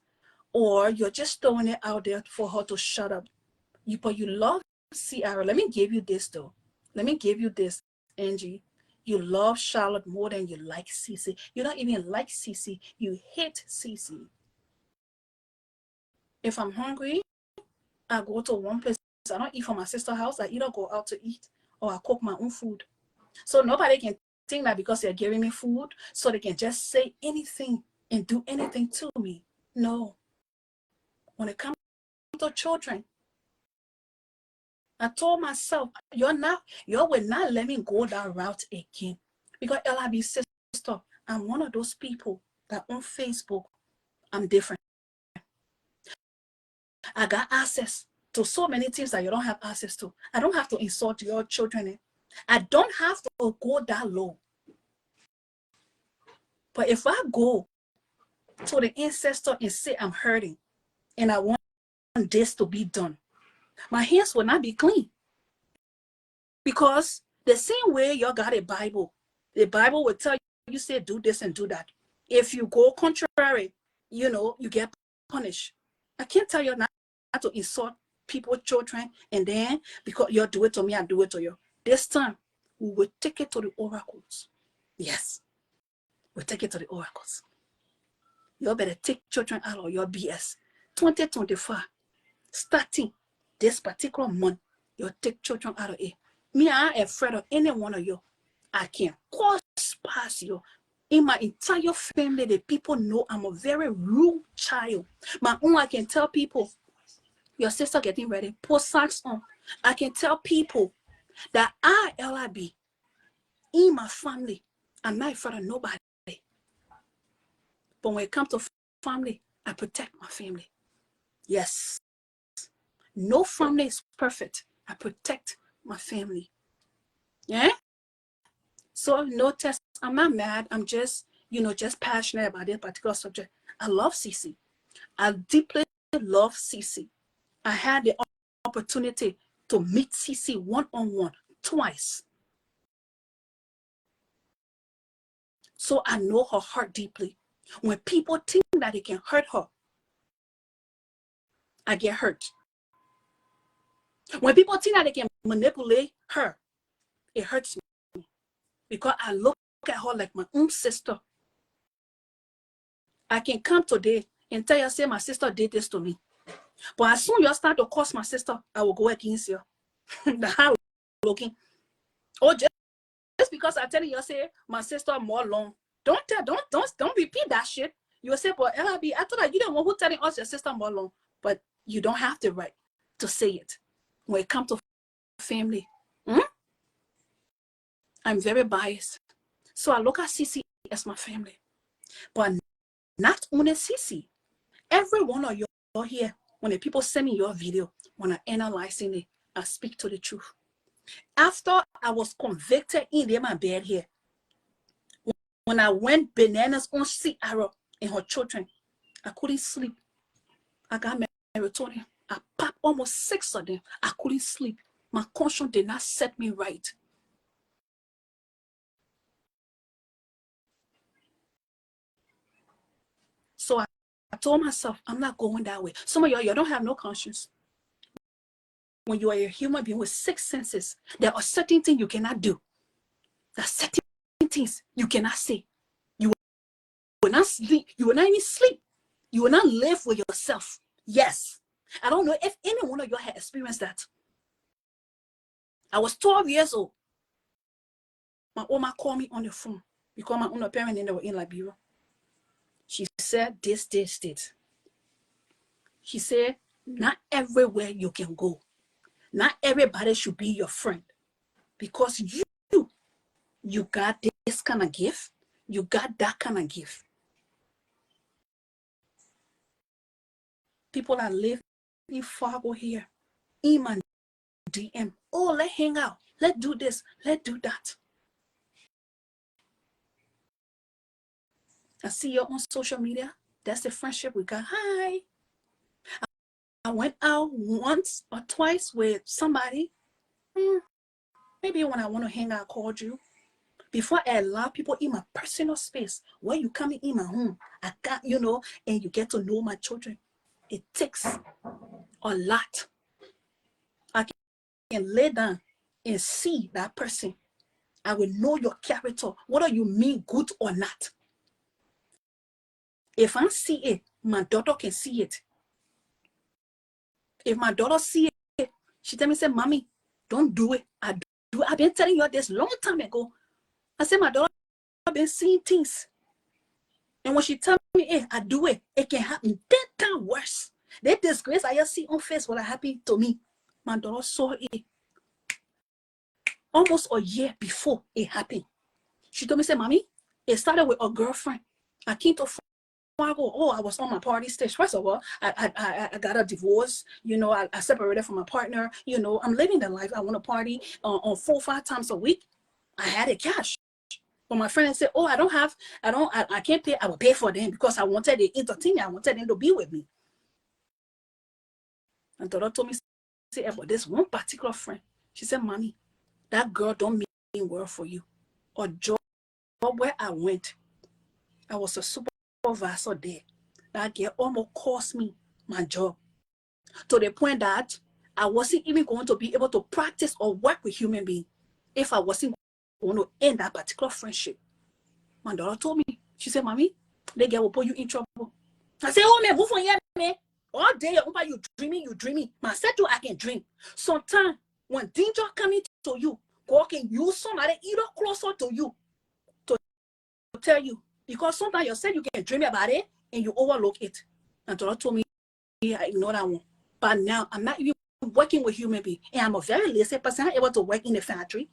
or you're just throwing it out there for her to shut up. But you love Ciara. Let me give you this though. Let me give you this, Angie. You love Charlotte more than you like Cece. You don't even like Cece. You hate Cece. If I'm hungry, I go to one place. I don't eat from my sister's house. I either go out to eat or I cook my own food. So nobody can think that because they're giving me food, so they can just say anything and do anything to me. No. When it comes to children, I told myself, you will not let me go that route again. Because LIB sister, I'm one of those people that on Facebook, I'm different. I got access to so many things that you don't have access to. I don't have to insult your children. I don't have to go that low. But if I go to the ancestor and say I'm hurting and I want this to be done, my hands will not be clean. Because the same way you got a Bible, the Bible will tell you, say do this and do that. If you go contrary, you get punished. I can't tell you not to insult people, children, and then because you do it to me, I do it to you. This time, we will take it to the oracles. Yes, we'll take it to the oracles. You better take children out of your BS. 2025, starting this particular month, you take children out of it. Me, I ain't afraid of any one of you. I can cross past you. In my entire family, the people know I'm a very rude child. My own, I can tell people, your sister getting ready, put socks on. I can tell people that I, LIB, in my family, I'm not afraid of nobody. But when it comes to family, I protect my family. Yes. No family is perfect. I protect my family. Yeah? So no test. I'm not mad. I'm just, just passionate about this particular subject. I love Cece. I deeply love Cece. I had the opportunity to meet Cece one-on-one twice. So I know her heart deeply. When people think that they can hurt her, I get hurt. When people think that they can manipulate her, it hurts me. Because I look at her like my own sister. I can come today and tell you, say my sister did this to me. But as soon as you start to curse my sister, I will go against you. That's how it's looking. Or just because I tell you, say my sister more long. Don't repeat that shit. You will say, but LIB, I thought that you the one who telling us your sister more long. But you don't have the right to say it. When it comes to family, I'm very biased. So I look at Cece as my family. But not only Cece. Every one of you here, when the people send me your video, when I'm analyzing it, I speak to the truth. After I was convicted in my bed here, when I went bananas on Ciara and her children, I couldn't sleep. I got melatonin. I popped almost 6 of them. I couldn't sleep. My conscience did not set me right. So I told myself, I'm not going that way. Some of y'all don't have no conscience. When you are a human being with 6 senses, there are certain things you cannot do. There are certain things you cannot say. You will not sleep. You will not even sleep. You will not live for yourself. Yes. I don't know if any one of you had experienced that. I was 12 years old. My Oma called me on the phone because my own parents they were in Liberia. She said this. She said, not everywhere you can go. Not everybody should be your friend. Because you got this kind of gift. You got that kind of gift. People that live in Fargo here, in my DM. Oh, let's hang out. Let's do this. Let's do that. I see you on social media. That's the friendship we got. Hi. I went out once or twice with somebody. Maybe when I want to hang out, I called you. Before I allow people in my personal space, when you come in my home, I got, and you get to know my children. It takes a lot. I can lay down and see that person. I will know your character, whether you mean good or not. If I see it, my daughter can see it. If my daughter see it, she tell me, say, Mommy, don't do it. I've been telling you this long time ago. I said, my daughter been seeing things. And when she tell me, hey, I do it, it can happen 10 times worse. That disgrace I just see on face what happened to me. My daughter saw it almost a year before it happened. She told me, say, Mommy, it started with a girlfriend. I came to Fargo. Oh, I was on my party stage. First of all, I got a divorce. I separated from my partner. I'm living the life. I want to party on 4 or 5 times a week. I had it cash. But my friend said, oh, I can't pay. I will pay for them because I wanted to entertain me. I wanted them to be with me. And daughter told me, say, about this one particular friend. She said, Mommy, that girl don't mean well for you. Or job where I went, I was a supervisor there. That girl almost cost me my job. To the point that I wasn't even going to be able to practice or work with human beings if I wasn't going to end that particular friendship. My daughter told me, she said, Mommy, that girl will put you in trouble. I said, oh, man, move on here, man. All day, you dreaming. I said to you, I can dream. Sometimes, when danger coming to you, God can use somebody either closer to you to tell you. Because sometimes you said you can dream about it and you overlook it. And daughter told me, I ignore that one. But now, I'm not even working with human beings. And I'm a very lazy person. I'm able to work in the factory.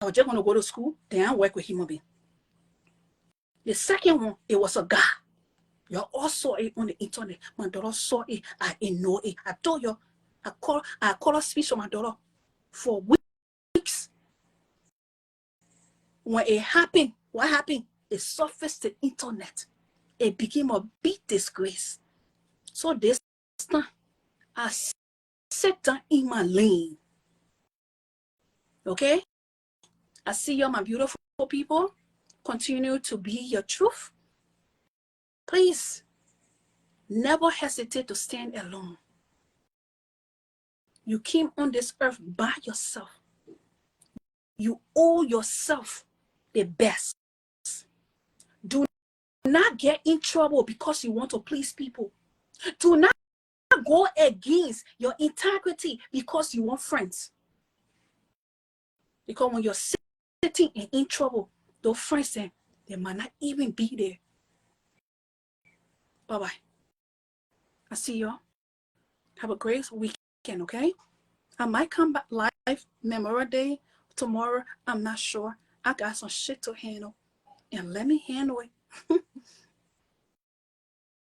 I was just going to go to school. Then I work with human beings. The second one, it was a guy. You all saw it on the internet. My daughter saw it. I know it. I told you, I call a speech on my daughter for weeks. When it happened, what happened? It surfaced the internet. It became a big disgrace. So this time, I sat down in my lane. Okay? I see you, my beautiful people. Continue to be your truth. Please, never hesitate to stand alone. You came on this earth by yourself. You owe yourself the best. Do not get in trouble because you want to please people. Do not go against your integrity because you want friends. Because when you're sitting and in trouble, those friends, they might not even be there. Bye-bye. I see y'all. Have a great weekend, okay? I might come back live Memorial Day tomorrow. I'm not sure. I got some shit to handle. And let me handle it.